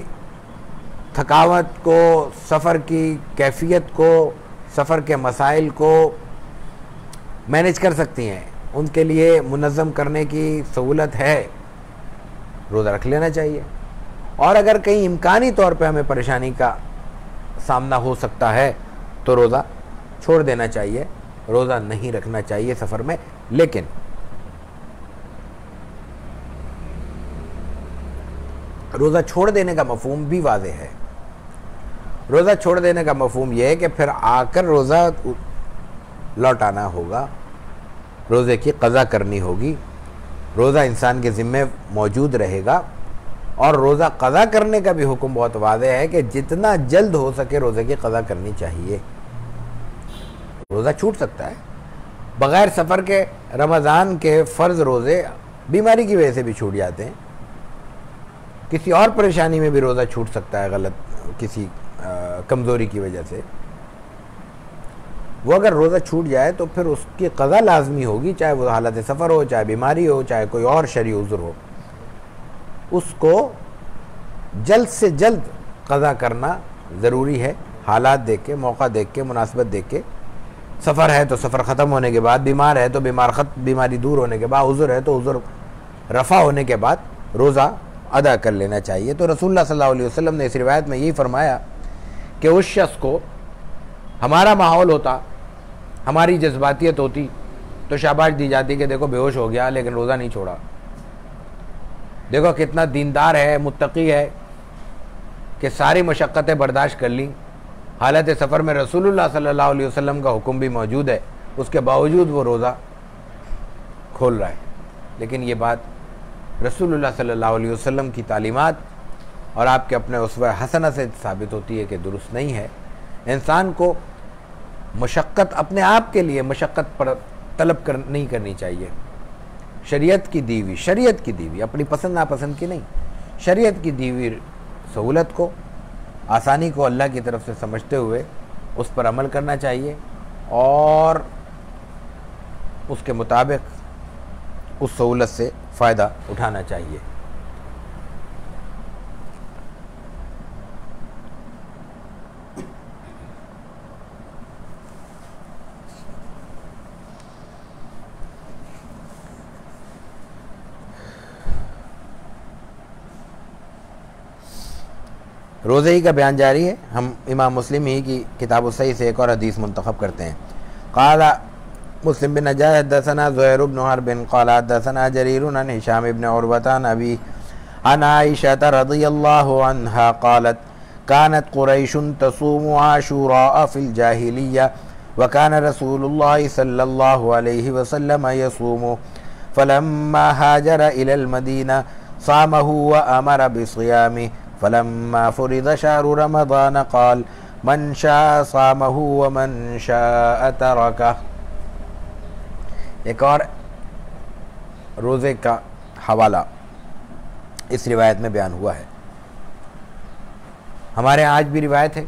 थकावट को, सफ़र की कैफियत को, सफ़र के मसाइल को मैनेज कर सकती हैं, उनके लिए मुनज़्ज़म करने की सहूलत है, रोज़ा रख लेना चाहिए। और अगर कहीं इम्कानी तौर पे हमें परेशानी का सामना हो सकता है तो रोज़ा छोड़ देना चाहिए, रोज़ा नहीं रखना चाहिए सफ़र में। लेकिन रोज़ा छोड़ देने का मफ़हूम भी वाज़ेह है। रोज़ा छोड़ देने का मफ़हूम यह है कि फिर आकर रोज़ा लौटाना होगा, रोज़े की क़ज़ा करनी होगी, रोज़ा इंसान के ज़िम्मे मौजूद रहेगा। और रोज़ा क़ज़ा करने का भी हुक्म बहुत वाज़ेह है कि जितना जल्द हो सके रोज़े की क़ज़ा करनी चाहिए। रोज़ा छूट सकता है बग़ैर सफ़र के। रमज़ान के फ़र्ज़ रोज़े बीमारी की वजह से भी छूट जाते हैं, किसी और परेशानी में भी रोज़ा छूट सकता है, गलत किसी कमज़ोरी की वजह से। वो अगर रोज़ा छूट जाए तो फिर उसकी क़ज़ा लाजमी होगी, चाहे वो हालत सफ़र हो, चाहे बीमारी हो, चाहे कोई और शरई उज़्र हो। उसको जल्द से जल्द क़ज़ा करना ज़रूरी है, हालात देख के, मौका देख के, मुनासिबत देख के। सफ़र है तो सफ़र ख़त्म होने के बाद, बीमार है तो बीमारी दूर होने के बाद, उज़्र है तो उज़्र रफ़ा होने के बाद रोज़ा अदा कर लेना चाहिए। तो रसूलुल्लाह सल्लल्लाहु अलैहि वसल्लम ने इस रिवायत में यही फरमाया कि उस शख्स को हमारा माहौल होता, हमारी जज्बातियत होती तो शाबाश दी जाती कि देखो बेहोश हो गया लेकिन रोज़ा नहीं छोड़ा, देखो कितना दीनदार है, मुत्तकी है कि सारी मशक्क़तें बर्दाश्त कर ली, हालत सफ़र में रसूलुल्लाह सल्लल्लाहु अलैहि वसल्लम का हुक्म भी मौजूद है, उसके बावजूद वो रोज़ा खोल रहा है। लेकिन ये बात रसूलुल्लाह सल्लल्लाहु अलैहि वसल्लम की तालीमात और आपके अपने उसवा हसना से साबित होती है कि दुरुस्त नहीं है। इंसान को मशक्क़त अपने आप के लिए मशक्क़त पर तलब नहीं करनी चाहिए। शरीयत की दीवी अपनी पसंद नापसंद की नहीं, शरीयत की दीवी सहूलत को, आसानी को अल्लाह की तरफ से समझते हुए उस पर अमल करना चाहिए और उसके मुताबिक उस सहूलत से फ़ायदा उठाना चाहिए। रोज़े ही का बयान जारी है। हम इमाम मुस्लिम ही की किताब सही से एक और हदीस मुंतखब करते हैं। क़ाला मुस्लिम बिन नज्जार हदसना ज़ुहैर बिन हर्ब क़ाला हदसना जरीर अन हिशाम इब्न उरवता अन अबी अन आइशा रज़ियल्लाहु अन्हा क़ालत कानत क़ुरैशुन तसूमु आशूरा फ़िल जाहिलिय्या व कान रसूलुल्लाह सल्लल्लाहु अलैहि वसल्लम यसूमु फ़लम्मा हाजर इलल मदीना सामहु व अमर बिसियामि फ़लम्मा फ़ुरिज़ शहरु रमज़ान क़ाल मन शाअ सामहु व मन शाअ तरकह। एक और रोज़े का हवाला इस रिवायत में बयान हुआ है। हमारे यहाँ आज भी रिवायत है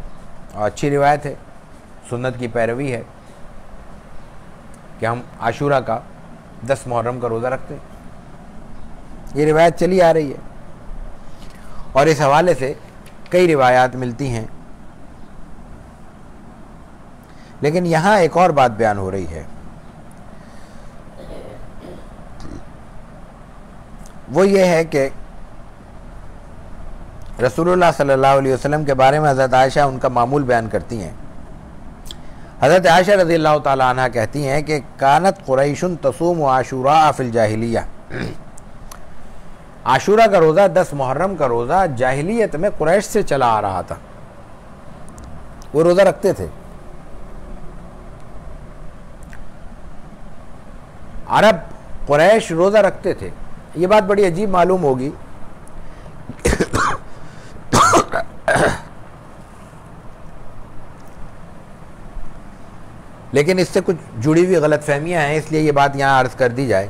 और अच्छी रिवायत है, सुन्नत की पैरवी है कि हम आशूरा का 10 मुहर्रम का रोज़ा रखते हैं। ये रिवायत चली आ रही है और इस हवाले से कई रिवायात मिलती हैं। लेकिन यहाँ एक और बात बयान हो रही है, वो ये है कि रसूलुल्लाह सल्लल्लाहु अलैहि वसल्लम के बारे में हज़रत आयशा उनका मामूल बयान करती हैं। हज़रत आयशा रज़ियल्लाहु ताला अन्हा कहती हैं कि कानत कुरैशुन तसूम आशूरा फिल जाहिलिया, आशूरा का रोज़ा 10 मुहर्रम का रोज़ा जाहिलियत में कुरैश से चला आ रहा था, वो रोज़ा रखते थे। अरब कुरैश रोज़ा रखते थे। ये बात बड़ी अजीब मालूम होगी लेकिन इससे कुछ जुड़ी हुई गलतफहमियां हैं, इसलिए ये बात यहाँ अर्ज़ कर दी जाए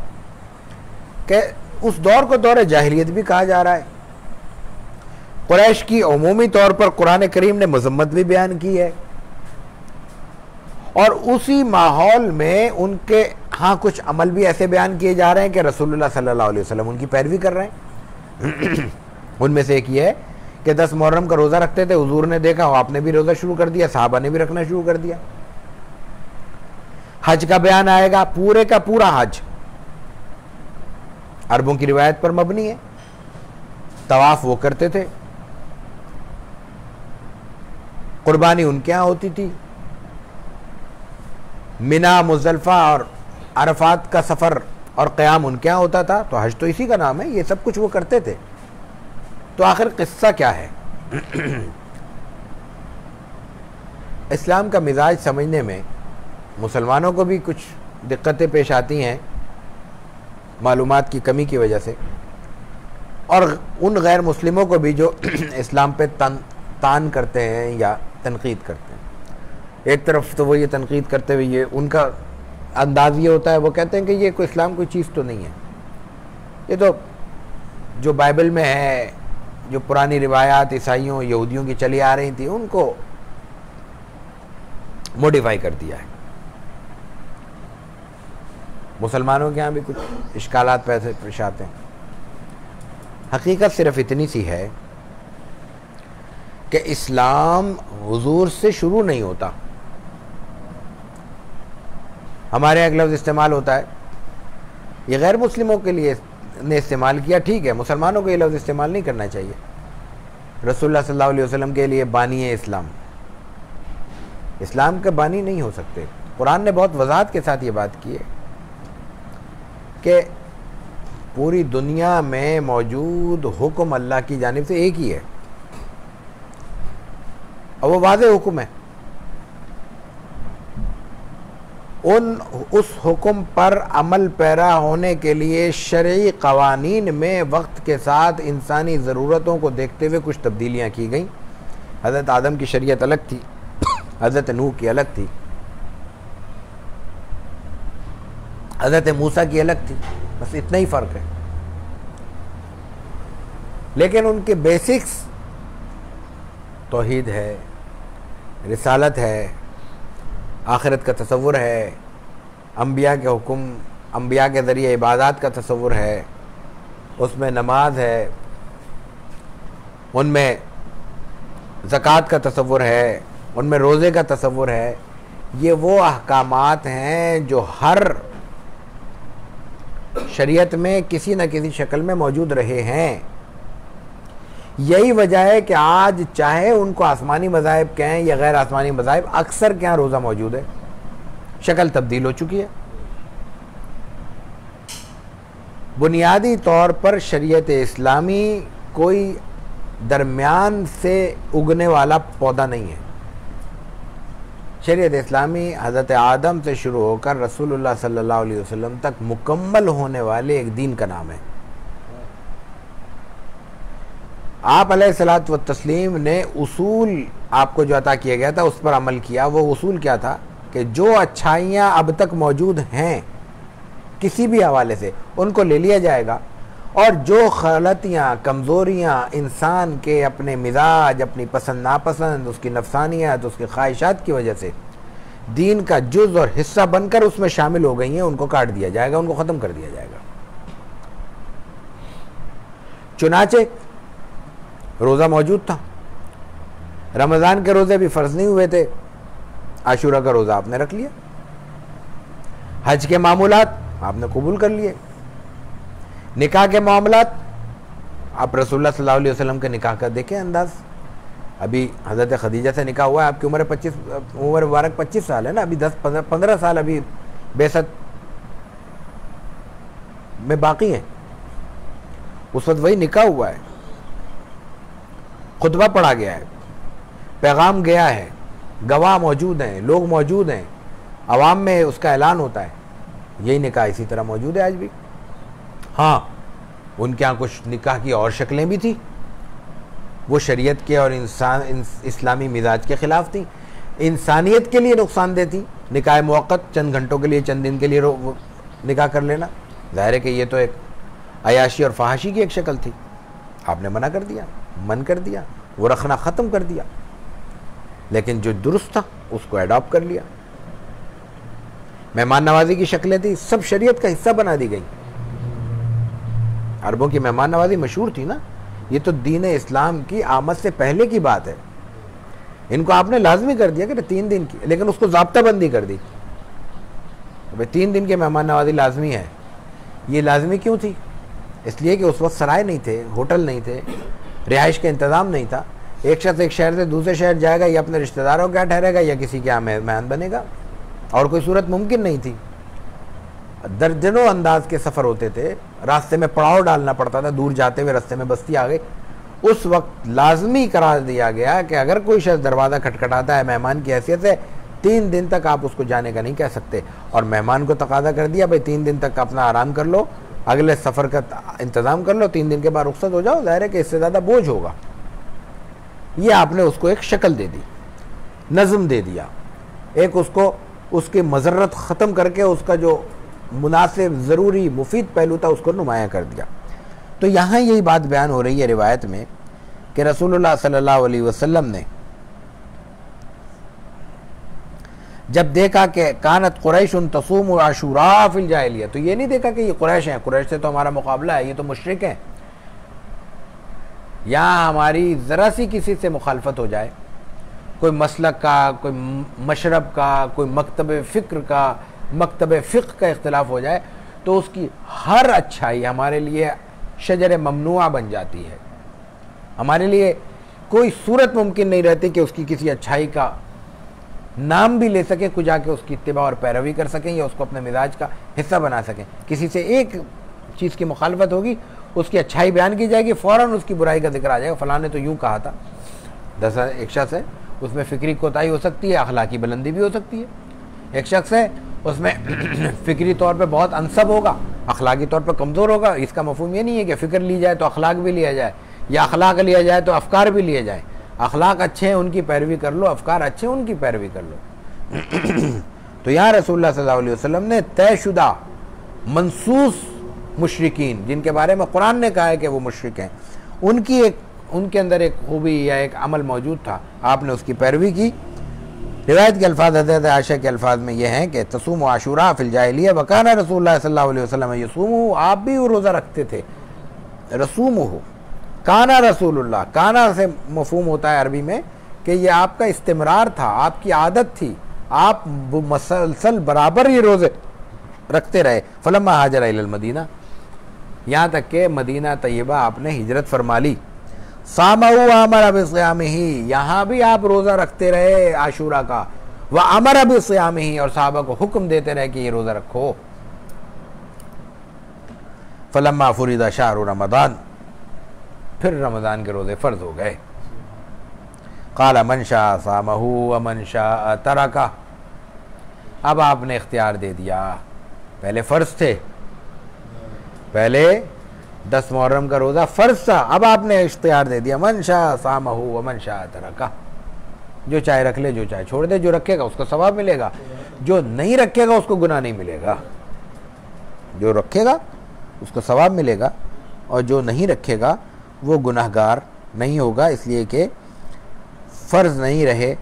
कि उस दौर को दौर जाहिलियत भी कहा जा रहा है। कुरैश की अमूमी तौर पर कुरान करीम ने मज़म्मत भी बयान की है और उसी माहौल में उनके हाँ कुछ अमल भी ऐसे बयान किए जा रहे हैं कि रसूलुल्लाह सल्लल्लाहु अलैहि वसल्लम उनकी पैरवी कर रहे हैं। उनमें से एक ये है कि 10 मुहर्रम का रोज़ा रखते थे, हुजूर ने देखा, आपने भी रोज़ा शुरू कर दिया, सहाबा ने भी रखना शुरू कर दिया। हज का बयान आएगा, पूरे का पूरा हज अरबों की रिवायत पर मबनी है। तवाफ वो करते थे, कुर्बानी उनके यहाँ होती थी, मिना मुज़दलिफ़ा और अरफात का सफ़र और क़याम उनके यहाँ होता था। तो हज तो इसी का नाम है, ये सब कुछ वो करते थे। तो आखिर किस्सा क्या है? इस्लाम का मिजाज समझने में मुसलमानों को भी कुछ दिक्कतें पेश आती हैं मालूमात की कमी की वजह से, और उन गैर मुस्लिमों को भी जो इस्लाम पे तान करते हैं या तनकीद करते हैं। एक तरफ तो वो ये तनकीद करते हुए ये उनका अंदाज़ ये होता है, वो कहते हैं कि ये कोई इस्लाम कोई चीज़ तो नहीं है, ये तो जो बाइबल में है, जो पुरानी रिवायात ईसाइयों यहूदियों की चली आ रही थी, उनको मॉडिफाई कर दिया है। मुसलमानों के यहाँ भी कुछ इश्कालात पैसे पेश आते हैं। हकीकत सिर्फ इतनी सी है कि इस्लाम हुजूर से शुरू नहीं होता। हमारे यहाँ एक लफ्ज़ इस्तेमाल होता है, ये गैर मुस्लिमों के लिए ने इस्तेमाल किया, ठीक है, मुसलमानों को ये लफ्ज़ इस्तेमाल नहीं करना चाहिए। रसूलुल्लाह सल्लल्लाहु अलैहि वसल्लम के लिए बानी है इस्लाम, इस्लाम के बानी नहीं हो सकते। कुरान ने बहुत वजाहत के साथ ये बात की है कि पूरी दुनिया में मौजूद हुक्म अल्लाह की जानिब से एक ही है और वो वाज़ेह हुक्म है। उस हुक्म पर अमल पैरा होने के लिए शरई क़वानीन में वक्त के साथ इंसानी ज़रूरतों को देखते हुए कुछ तब्दीलियाँ की गई। हज़रत आदम की शरीयत अलग थी, हज़रत नूह की अलग थी, हज़रत मूसा की अलग थी, बस इतना ही फ़र्क है। लेकिन उनके बेसिक्स तौहीद है, रिसालत है, आखिरत का तसव्वुर है, अंबिया के हुक्म, अंबिया के ज़रिए इबादत का तसव्वुर है, उसमें नमाज है, उनमें ज़कात का तसव्वुर है, उनमें रोज़े का तसव्वुर है। ये वो अहकामात हैं जो हर शरीयत में किसी न किसी शक्ल में मौजूद रहे हैं। यही वजह है कि आज चाहे उनको आसमानी मज़ाहिब कहें या गैर आसमानी मज़ाहिब, अक्सर के यहाँ रोज़ा मौजूद है, शक्ल तब्दील हो चुकी है। बुनियादी तौर पर शरीयत इस्लामी कोई दरमियान से उगने वाला पौधा नहीं है। शरीयत इस्लामी हज़रत आदम से शुरू होकर रसूलुल्लाह सल्लल्लाहु अलैहि वसल्लम तक मुकम्मल होने वाले एक दीन का नाम है। आप अलैहिस्सलातु व तस्लीम ने उसूल आपको जो अता किया गया था उस पर अमल किया। वो उसूल क्या था कि जो अच्छाइयाँ अब तक मौजूद हैं किसी भी हवाले से, उनको ले लिया जाएगा और जो गलतियाँ कमज़ोरियाँ इंसान के अपने मिजाज, अपनी पसंद नापसंद, उसकी नफसानियत, उसकी ख्वाहिशात की वजह से दीन का जुज़ और हिस्सा बनकर उसमें शामिल हो गई हैं, उनको काट दिया जाएगा, उनको ख़त्म कर दिया जाएगा। चुनाचे रोज़ा मौजूद था, रमज़ान के रोज़े भी फ़र्ज़ नहीं हुए थे, आशूरा का रोज़ा आपने रख लिया, हज के मामूलात आपने कबूल कर लिए, निकाह के मामलात आप रसूलुल्लाह सल्लल्लाहु अलैहि वसल्लम के निकाह का देखें अंदाज़। अभी हज़रत खदीजा से निकाह हुआ है, आपकी उम्र मुबारक 25 साल है ना, अभी 10-15 साल अभी बेसत में बाकी हैं। उस वक्त वही निकाह हुआ है, खुतबा पढ़ा गया है, पैगाम गया है, गवाह मौजूद हैं, लोग मौजूद हैं, अवाम में उसका ऐलान होता है। यही निकाह इसी तरह मौजूद है आज भी। हाँ, उनके यहाँ कुछ निकाह की और शक्लें भी थी, वो शरीयत के और इस्लामी मिजाज के ख़िलाफ़ थी, इंसानियत के लिए नुकसानदेह थी। निकाह मुअक्कत, चंद घंटों के लिए, चंद दिन के लिए निकाह कर लेना, ज़ाहिर है कि ये तो एक अयाशी और फहाशी की एक शक्ल थी। आपने मना कर दिया, मन कर दिया, वो रखना ख़त्म कर दिया, लेकिन जो दुरुस्त था उसको एडॉप्ट कर लिया। मेहमान नवाजी की शक्लें थी, सब शरीयत का हिस्सा बना दी गई। अरबों की मेहमान नवाजी मशहूर थी ना, ये तो दीन इस्लाम की आमद से पहले की बात है। इनको आपने लाजमी कर दिया कि 3 दिन की, लेकिन उसको ज़ाब्ताबंदी कर दी, भाई 3 दिन के मेहमान नवाजी लाजमी है। ये लाजमी क्यों थी? इसलिए कि उस वक्त सराय नहीं थे, होटल नहीं थे, रिहाइश का इंतज़ाम नहीं था। एक शख्स एक शहर से दूसरे शहर जाएगा, या अपने रिश्तेदारों का ठहरेगा या किसी के यहाँ मेहमान बनेगा, और कोई सूरत मुमकिन नहीं थी। दर्जनों अंदाज के सफ़र होते थे, रास्ते में पड़ाव डालना पड़ता था, दूर जाते हुए रास्ते में बस्ती आ गई। उस वक्त लाजमी करार दिया गया कि अगर कोई शख्स दरवाज़ा खटखटाता है मेहमान की हैसियत से, 3 दिन तक आप उसको जाने का नहीं कह सकते। और मेहमान को तकादा कर दिया, भाई 3 दिन तक अपना आराम कर लो, अगले सफ़र का इंतज़ाम कर लो, 3 दिन के बाद रुख्सत हो जाओ। ज़ाहिर है कि इससे ज़्यादा बोझ होगा। ये आपने उसको एक शक्ल दे दी, नज़म दे दिया, एक उसको उसकी मज़र्रत ख़त्म करके उसका जो मुनासिब, ज़रूरी, मुफीद पहलू था उसको नुमाया कर दिया। तो यहाँ यही बात बयान हो रही है रिवायत में कि रसूलुल्लाह सल्लल्लाहु अलैहि वसल्लम ने जब देखा कि कानत कुरैशुन तसूम आशूरा फिल जाहिलिया, तो ये नहीं देखा कि ये कुरैश हैं, कुरैश से तो हमारा मुकाबला है, ये तो मुशरिक हैं, यहाँ हमारी ज़रा सी किसी से मुखालफत हो जाए, कोई मसलक का, कोई मशरब का, कोई मकतब फ़िक्र का, मकतब फ़िक़्ह का इख्तिलाफ हो जाए, तो उसकी हर अच्छाई हमारे लिए शजर ममनुआ बन जाती है। हमारे लिए कोई सूरत मुमकिन नहीं रहती कि उसकी किसी अच्छाई का नाम भी ले सकें, कुछ जाके उसकी इत्तिबा और पैरवी कर सकें या उसको अपने मिजाज का हिस्सा बना सकें। किसी से एक चीज़ की मुखालफत होगी, उसकी अच्छाई बयान की जाएगी, फ़ौरन उसकी बुराई का जिक्र आ जाएगा, फ़लाँ ने तो यूँ कहा था। दरअसल एक शख्स है, उसमें फ़िक्री कोताही हो सकती है, अखलाकी बुलंदी भी हो सकती है। एक शख्स है, उसमें फ़िक्री तौर पे बहुत अनसब होगा, अखलाकी तौर पे कमज़ोर होगा। इसका मफ़हूम ये नहीं है कि फ़िक्र ली जाए तो अखलाक भी लिया जाए, या अखलाक लिया जाए तो अफ़कार भी लिए जाए। अखलाक अच्छे हैं उनकी पैरवी कर लो, अफ़कार अच्छे हैं उनकी पैरवी कर लो। तो यहाँ रसूलुल्लाह सल्लल्लाहु अलैहि वसल्लम ने तयशुदा मनसूस मुशरिकीन, जिनके बारे में कुरान ने कहा है कि वो मुशरिक हैं, उनके अंदर एक खूबी या एक अमल मौजूद था, आपने उसकी पैरवी की। रिवायत के अल्फाज हज़रत आयशा के अल्फाज में ये हैं कि तसूम आशूरा फिल जाहिलिया वकाना रसूलुल्लाह सल्लल्लाहु अलैहि वसल्लम यसूमु, आप भी वो रोज़ा रखते थे। रसूमुहु, काना रसूलुल्लाह, काना से मफ़हूम होता है अरबी में कि ये आपका इस्तिमरार था, आपकी आदत थी, आप मसलसल बराबर ये रोज़े रखते रहे। फलम्मा हाजरा इलल मदीना, यहाँ तक के मदीना तैयबा आपने हिजरत फरमा ली। सामहु अमर बिसियामिही, यहाँ भी आप रोज़ा रखते रहे आशूरा का। वह अमर बिसियामिही, और साहबा को हुक्म देते रहे कि ये रोज़ा रखो। फलम्मा फुरिदा शहरु रमज़ान, फिर रमज़ान के रोज़े फ़र्ज़ हो गए। क़ाल मन शाअ सामहु व मन शाअ तरका, अब आपने इख्तियार दे दिया। पहले फ़र्ज़ थे, पहले 10 मुहर्रम का रोज़ा फ़र्ज़ था, अब आपने इख्तियार दे दिया, मन शाअ सामहु व मन शाअ तरका, जो चाहे रख ले, जो चाहे छोड़ दे। जो रखेगा उसको सवाब मिलेगा, जो नहीं रखेगा उसको गुनाह नहीं मिलेगा। जो रखेगा उसको सवाब मिलेगा, और जो नहीं रखेगा वो गुनहगार नहीं होगा, इसलिए कि फ़र्ज़ नहीं रहे,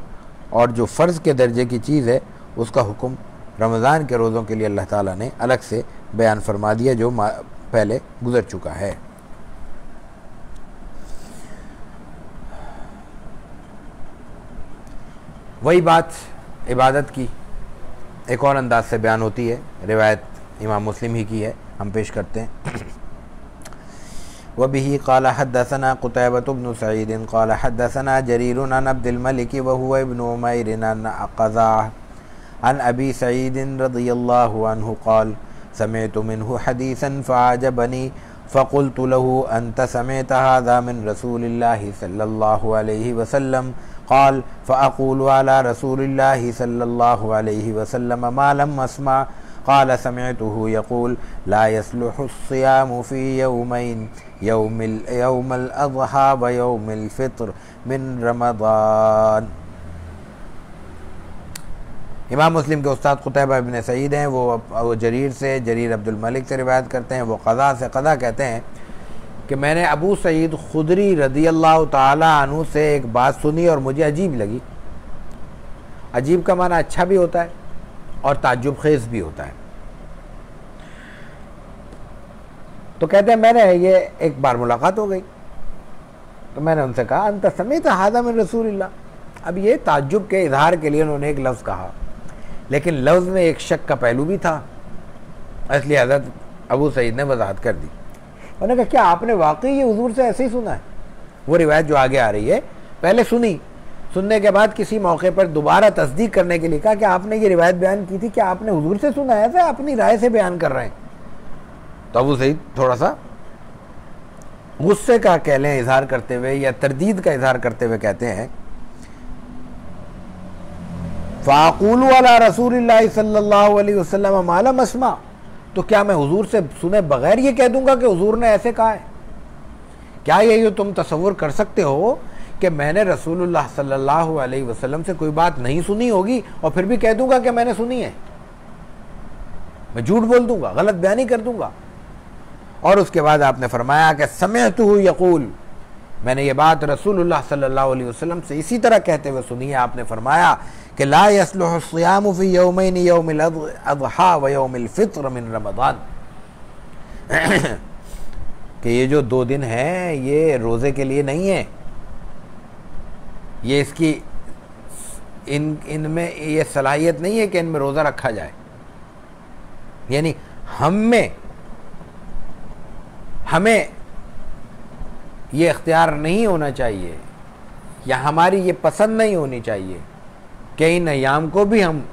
और जो फ़र्ज़ के दर्जे की चीज़ है उसका हुक्म रमज़ान के रोज़ों के लिए अल्लाह ताला ने अलग से बयान फरमा दिया, जो पहले गुज़र चुका है। वही बात इबादत की एक और अंदाज से बयान होती है, रिवायत इमाम मुस्लिम ही की है, हम पेश करते हैं। वबिही क़ाल हद्दसना क़ुतैबतु ब्नु सईद क़ाल हद्दसना जरीर अन अब्दुल मलिक व हुवा इब्नु उमैर अन क़ज़ा अन अबी सईद रज़ियल्लाहु अन्हु क़ाल समिअतु मिन्हु हदीसन फ़अअजबनी फ़क़ुल्तु लहु अंत समिअत हाज़ा मिन रसूलिल्लाहि सल्लल्लाहु अलैहि वसल्लम क़ाल फ़अक़ूलु अला रसूलिल्लाहि सल्लल्लाहु अलैहि वसल्लम मा लम अस्मा क़ाल समिअतुहु यक़ूल ला यसलुहु अस्सियामु फ़ी यौमैन यौमुल अज़हा व यौमुल फ़ित्र मिन रमज़ान। इमाम मुस्लिम के उस्ताद क़ुतैबा इब्न सईद हैं, वो जरीर अब्दुल मलिक से रिवायत करते हैं। वो क़ज़ा कहते हैं कि मैंने अबू सईद खुदरी रज़ियल्लाहु ताला अन्हु से एक बात सुनी और मुझे अजीब लगी। अजीब का माना अच्छा भी होता है और ताज्जुब खेज़ भी होता है। तो कहते हैं मैंने ये एक बार मुलाकात हो गई तो मैंने उनसे कहा अंत समिअत हाज़ा मिन रसूलिल्लाह। अब ये ताज्जुब के इजहार के लिए उन्होंने एक लफ्ज़ कहा, लेकिन लफ्ज़ में एक शक का पहलू भी था, इसलिए हज़रत अबू सईद ने वजाहत कर दी। उन्होंने कहा क्या आपने वाकई ये हुजूर से ऐसे ही सुना है? वो रिवायत जो आगे आ रही है पहले सुनी, सुनने के बाद किसी मौके पर दोबारा तस्दीक करने के लिए कहा कि आपने ये रिवायत बयान की थी, क्या आपने हुजूर से सुना है या अपनी राय से बयान कर रहे हैं? तो अबू सईद थोड़ा सा गुस्से का कह लें इजहार करते हुए या तरदीद का इजहार करते हुए कहते हैं फ़ाक़ूलु अला रसूलिल्लाहि सल्लल्लाहु अलैहि वसल्लम मा लम अस्मा, तो क्या मैं हुजूर से सुने बगैर ये कह दूंगा कि हुजूर ने ऐसे कहा है? क्या ये तुम तसव्वुर कर सकते हो कि मैंने रसूलुल्लाह सल्लल्लाहु अलैहि वसल्लम से कोई बात नहीं सुनी होगी और फिर भी कह दूंगा कि मैंने सुनी है? मैं झूठ बोल दूंगा, गलत बयानी कर दूंगा। और उसके बाद आपने फरमाया कि समिअतुहु यक़ूल, मैंने ये बात रसूलुल्लाह सल्लल्लाहु अलैहि वसल्लम से इसी तरह कहते हुए सुनी है। आपने फरमाया कि ला यसलुहु अस्सियामु फ़ी यौमैन यौमुल अज़हा व यौमुल फ़ित्र मिन रमज़ान, कि ये जो 2 दिन हैं ये रोज़े के लिए नहीं है, ये इसकी इनमें ये सलाहियत नहीं है कि इनमें रोज़ा रखा जाए। यानी हमें ये इख्तियार नहीं होना चाहिए या हमारी ये पसंद नहीं होनी चाहिए कि इन अय्याम को भी हम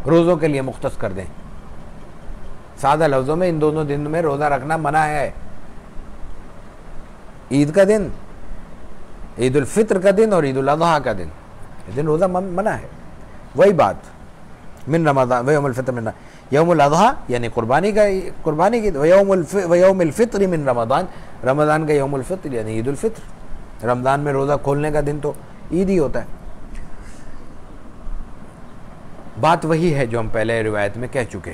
रोज़ों के लिए मुख्तस कर दें। सादा लफ्ज़ों में इन दोनों दिन में रोज़ा रखना मना है। ईद का दिन, ईद उल फित्र का दिन और ईद उल अज़हा का दिन, ये दिन रोज़ा मना है। वही बात मिन रमज़ान व यौमुल फित्र मिन यौमुल अज़हा यानी कुर्बानी की व यौमुल फित्र मिन रमज़ान, रमज़ान का यौमुल फित्र यानी ईद उल फित्र। रमज़ान में रोज़ा खोलने का दिन तो ईद ही होता है। बात वही है जो हम पहले रिवायत में कह चुके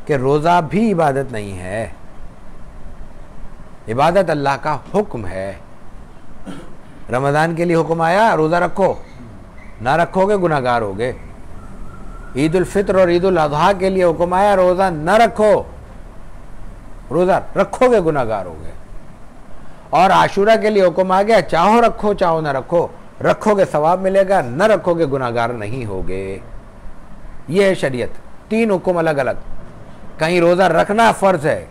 कि रोज़ा भी इबादत नहीं है, इबादत अल्लाह का हुक्म है। रमज़ान के लिए हुक्म आया रोज़ा रखो, ना रखोगे गुनाहगार होगे। ईद उल फित्र और ईद उल अज़हा के लिए हुक्म आया रोज़ा न रखो, रोज़ा रखोगे गुनाहगार होगे। और आशूरा के लिए हुक्म आ गया चाहो रखो चाहो ना रखो, रखोगे सवाब मिलेगा, न रखोगे गुनाहगार नहीं होगे। ये है शरीयत। 3 हुक्म अलग अलग, कहीं रोज़ा रखना फ़र्ज़ है,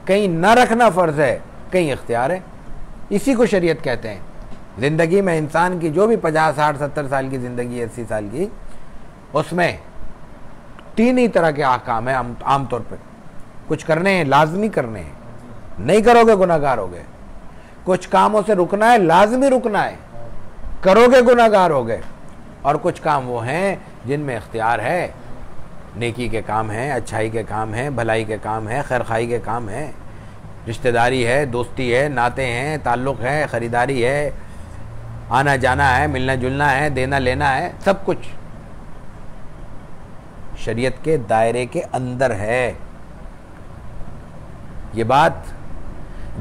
कहीं न रखना फ़र्ज़ है, कहीं इख्तियार है। इसी को शरीयत कहते हैं। ज़िंदगी में इंसान की जो भी 50, 60, 70 साल की ज़िंदगी, 80 साल की, उसमें 3 ही तरह के अहकाम हैं आमतौर पर। कुछ करने हैं, लाजमी करने हैं, नहीं करोगे गुनाहगार होगे। कुछ कामों से रुकना है, लाजमी रुकना है, करोगे गुनाहगार होगे। और कुछ काम वो हैं जिनमें इख्तियार है, नेकी के काम हैं, अच्छाई के काम हैं, भलाई के काम हैं, खैरखाई के काम हैं, रिश्तेदारी है, दोस्ती है, नाते हैं, ताल्लुक़ है, ख़रीदारी है, आना जाना है, मिलना जुलना है, देना लेना है, सब कुछ शरीयत के दायरे के अंदर है। ये बात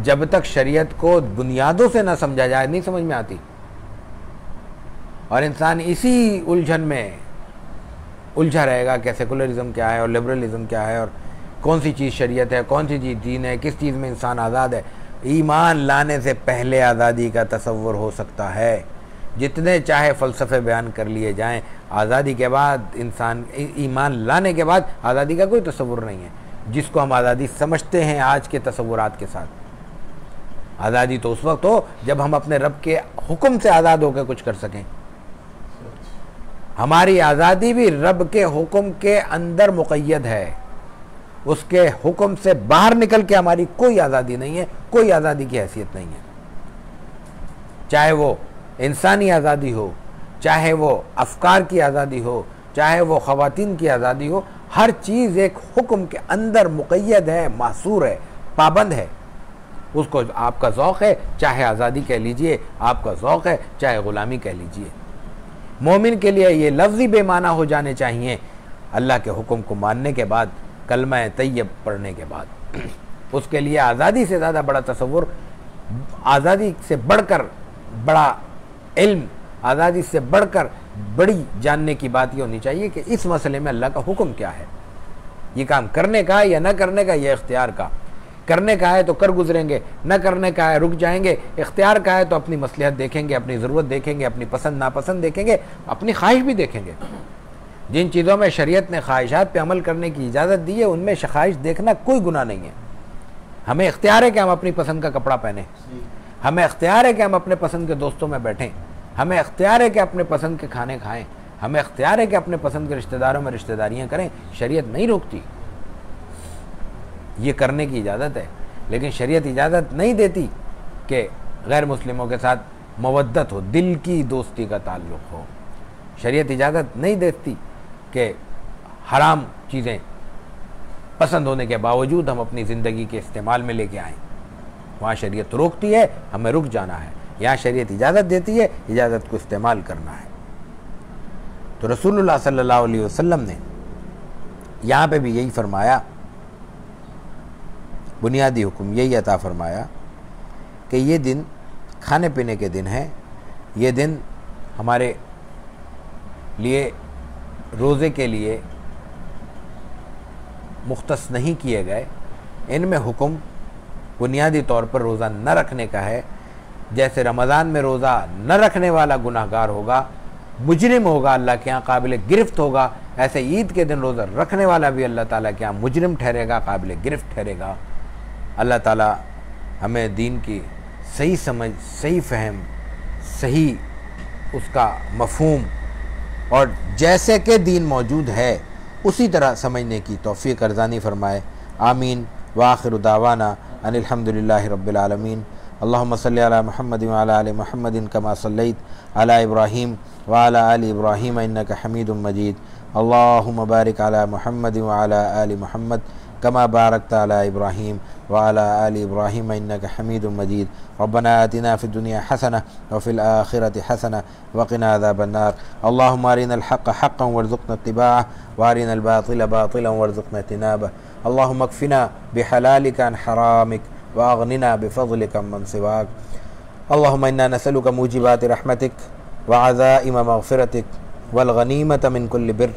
जब तक शरीयत को बुनियादों से ना समझा जाए नहीं समझ में आती, और इंसान इसी उलझन में उलझा रहेगा कि सेकुलरिज्म क्या है और लिबरलिज्म क्या है और कौन सी चीज़ शरीयत है, कौन सी चीज़ दीन है, किस चीज़ में इंसान आज़ाद है। ईमान लाने से पहले आज़ादी का तसव्वुर हो सकता है, जितने चाहे फ़लसफ़े बयान कर लिए जाएं, आज़ादी के बाद इंसान, ईमान लाने के बाद आज़ादी का कोई तसव्वुर नहीं है जिसको हम आज़ादी समझते हैं आज के तसव्वुरात के साथ। आज़ादी तो उस वक्त हो जब हम अपने रब के हुक्म से आज़ाद होकर कुछ कर सकें। हमारी आज़ादी भी रब के हुक्म के अंदर मुक़य्यद है, उसके हुक्म से बाहर निकल के हमारी कोई आज़ादी नहीं है, कोई आज़ादी की हैसियत नहीं है। चाहे वो इंसानी आज़ादी हो, चाहे वो अफकार की आज़ादी हो, चाहे वो ख़वातीन की आज़ादी हो, हर चीज़ एक हुक्म के अंदर मुक़य्यद है, मासूर है, पाबंद है। उसको आपका ज़ौक़ है चाहे आज़ादी कह लीजिए, आपका ज़ौक़ है चाहे ग़ुलामी कह लीजिए। मोमिन के लिए ये लफ्ज़ी बेमाना हो जाने चाहिए अल्लाह के हुक्म को मानने के बाद, कलमा तैयब पढ़ने के बाद। उसके लिए आज़ादी से ज़्यादा बड़ा तसव्वुर, आज़ादी से बढ़कर बड़ा इल्म, आज़ादी से बढ़कर बड़ी जानने की बात ये होनी चाहिए कि इस मसले में अल्लाह का हुक्म क्या है। ये काम करने का है या न करने का, यह इख्तियार का। करने का है तो कर गुजरेंगे, न करने का है रुक जाएंगे। इख्तियार का है तो अपनी मसलहत देखेंगे, अपनी ज़रूरत देखेंगे, अपनी पसंद नापसंद देखेंगे, अपनी ख्वाहिश भी देखेंगे। जिन चीज़ों में शरीयत ने ख्वाहिशात पे अमल करने की इजाज़त दी है उनमें ख्वाहिश देखना कोई गुनाह नहीं है। हमें इख्तियार है कि हम अपनी पसंद का कपड़ा पहने, हमें इख्तियार है कि हम अपने पसंद के दोस्तों में बैठें, हमें इख्तियार है कि अपने पसंद के खाने खाएं, हमें इख्तियार है कि अपने पसंद के रिश्तेदारों में रिश्तेदारियाँ करें। शरीयत नहीं रोकती, ये करने की इजाज़त है, लेकिन शरीयत इजाज़त नहीं देती कि गैर मुस्लिमों के साथ मवद्दत हो, दिल की दोस्ती का ताल्लुक़ हो। शरीयत इजाज़त नहीं देती कि हराम चीज़ें पसंद होने के बावजूद हम अपनी ज़िंदगी के इस्तेमाल में लेके आएँ। वहाँ शरीयत रोकती है, हमें रुक जाना है। यहाँ शरीयत इजाज़त देती है, इजाज़त को इस्तेमाल करना है। तो रसूलुल्लाह सल्लल्लाहु अलैहि वसल्लम ने यहाँ पे भी यही फरमाया, बुनियादी हुक्म यही अता फरमाया कि ये दिन खाने पीने के दिन है, ये दिन हमारे लिए रोज़े के लिए मुख्तस नहीं किए गए। इनमें हुक्म बुनियादी तौर पर रोज़ा न रखने का है। जैसे रमज़ान में रोज़ा न रखने वाला गुनाहगार होगा, मुजरिम होगा, अल्लाह के यहाँ काबिल गिरफ्त होगा, ऐसे ईद के दिन रोज़ा रखने वाला भी अल्लाह ताला के यहाँ मुजरिम ठहरेगा, काबिल गिरफ्त ठहरेगा। अल्लाह ताला हमें दीन की सही समझ, सही फ़हम, सही उसका मफ़हूम और जैसे कि दीन मौजूद है उसी तरह समझने की तौफ़ीक़ अर्ज़ानी फ़रमाए। आमीन। व आखिरु दावाना अनिल हम्दुलिल्लाहि रब्बिल आलमीन। अल्लाहुम्मा सल्लि अला मुहम्मदिन व अला आलि मुहम्मदिन कमा सल्लैत अला इब्राहीम व अला आलि इब्राहीम इन्नका हमीदुम मजीद। अल्लाहुम्मा बारिक अला मुहम्मदिन व अला आलि मुहम्मद कमा बारकता अला इब्राहीम व अला आलि इब्राहीम इन्नका हमीदुम मजीद। रब्बना आतिना फिद दुनिया हसनह व फिल आखिरति हसनह व क़िना अज़ाबन नार। अल्लाहुम्मा अरिनल हक़्क़ हक़्क़न वरज़ुक़ना इत्तिबाअह व अरिनल बातिल बातिलन वरज़ुक़ना इज्तिनाबह। अल्लाहुम्मा अक्फ़िना बिहलालिका अन हरामिक व अग़निना बिफ़ज़लिका अम्मन सिवाक। अल्लाहुम्मा इन्ना नसअलुका मूजिबाति रहमतिक व अज़ाइम मग़फ़िरतिक वल गनीमत मिन कुल्लि बिर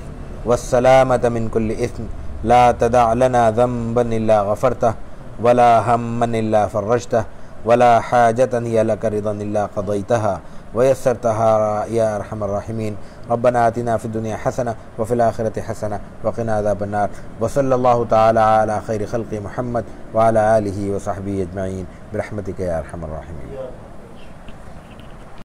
वस्सलामत मिन कुल्लि इस्म ला तदअ लना ज़ंबन इल्ला गफ़रतह वला हम्मन इल्ला फ़र्रजतह वला हाजतन हिय लक रिदन इल्ला क़ज़यतहा वयस्सरतहा या अरहमर राहिमीन। रब्बना आतिना फिद दुनिया हसनह व फिल आखिरति हसनह व क़िना अज़ाबन नार। व सल्लल्लाहु तआला अला खैरि ख़ल्क़ि मुहम्मद व अला आलिहि व सहबिहि अजमईन बिरहमतिका या अरहमर राहिमीन।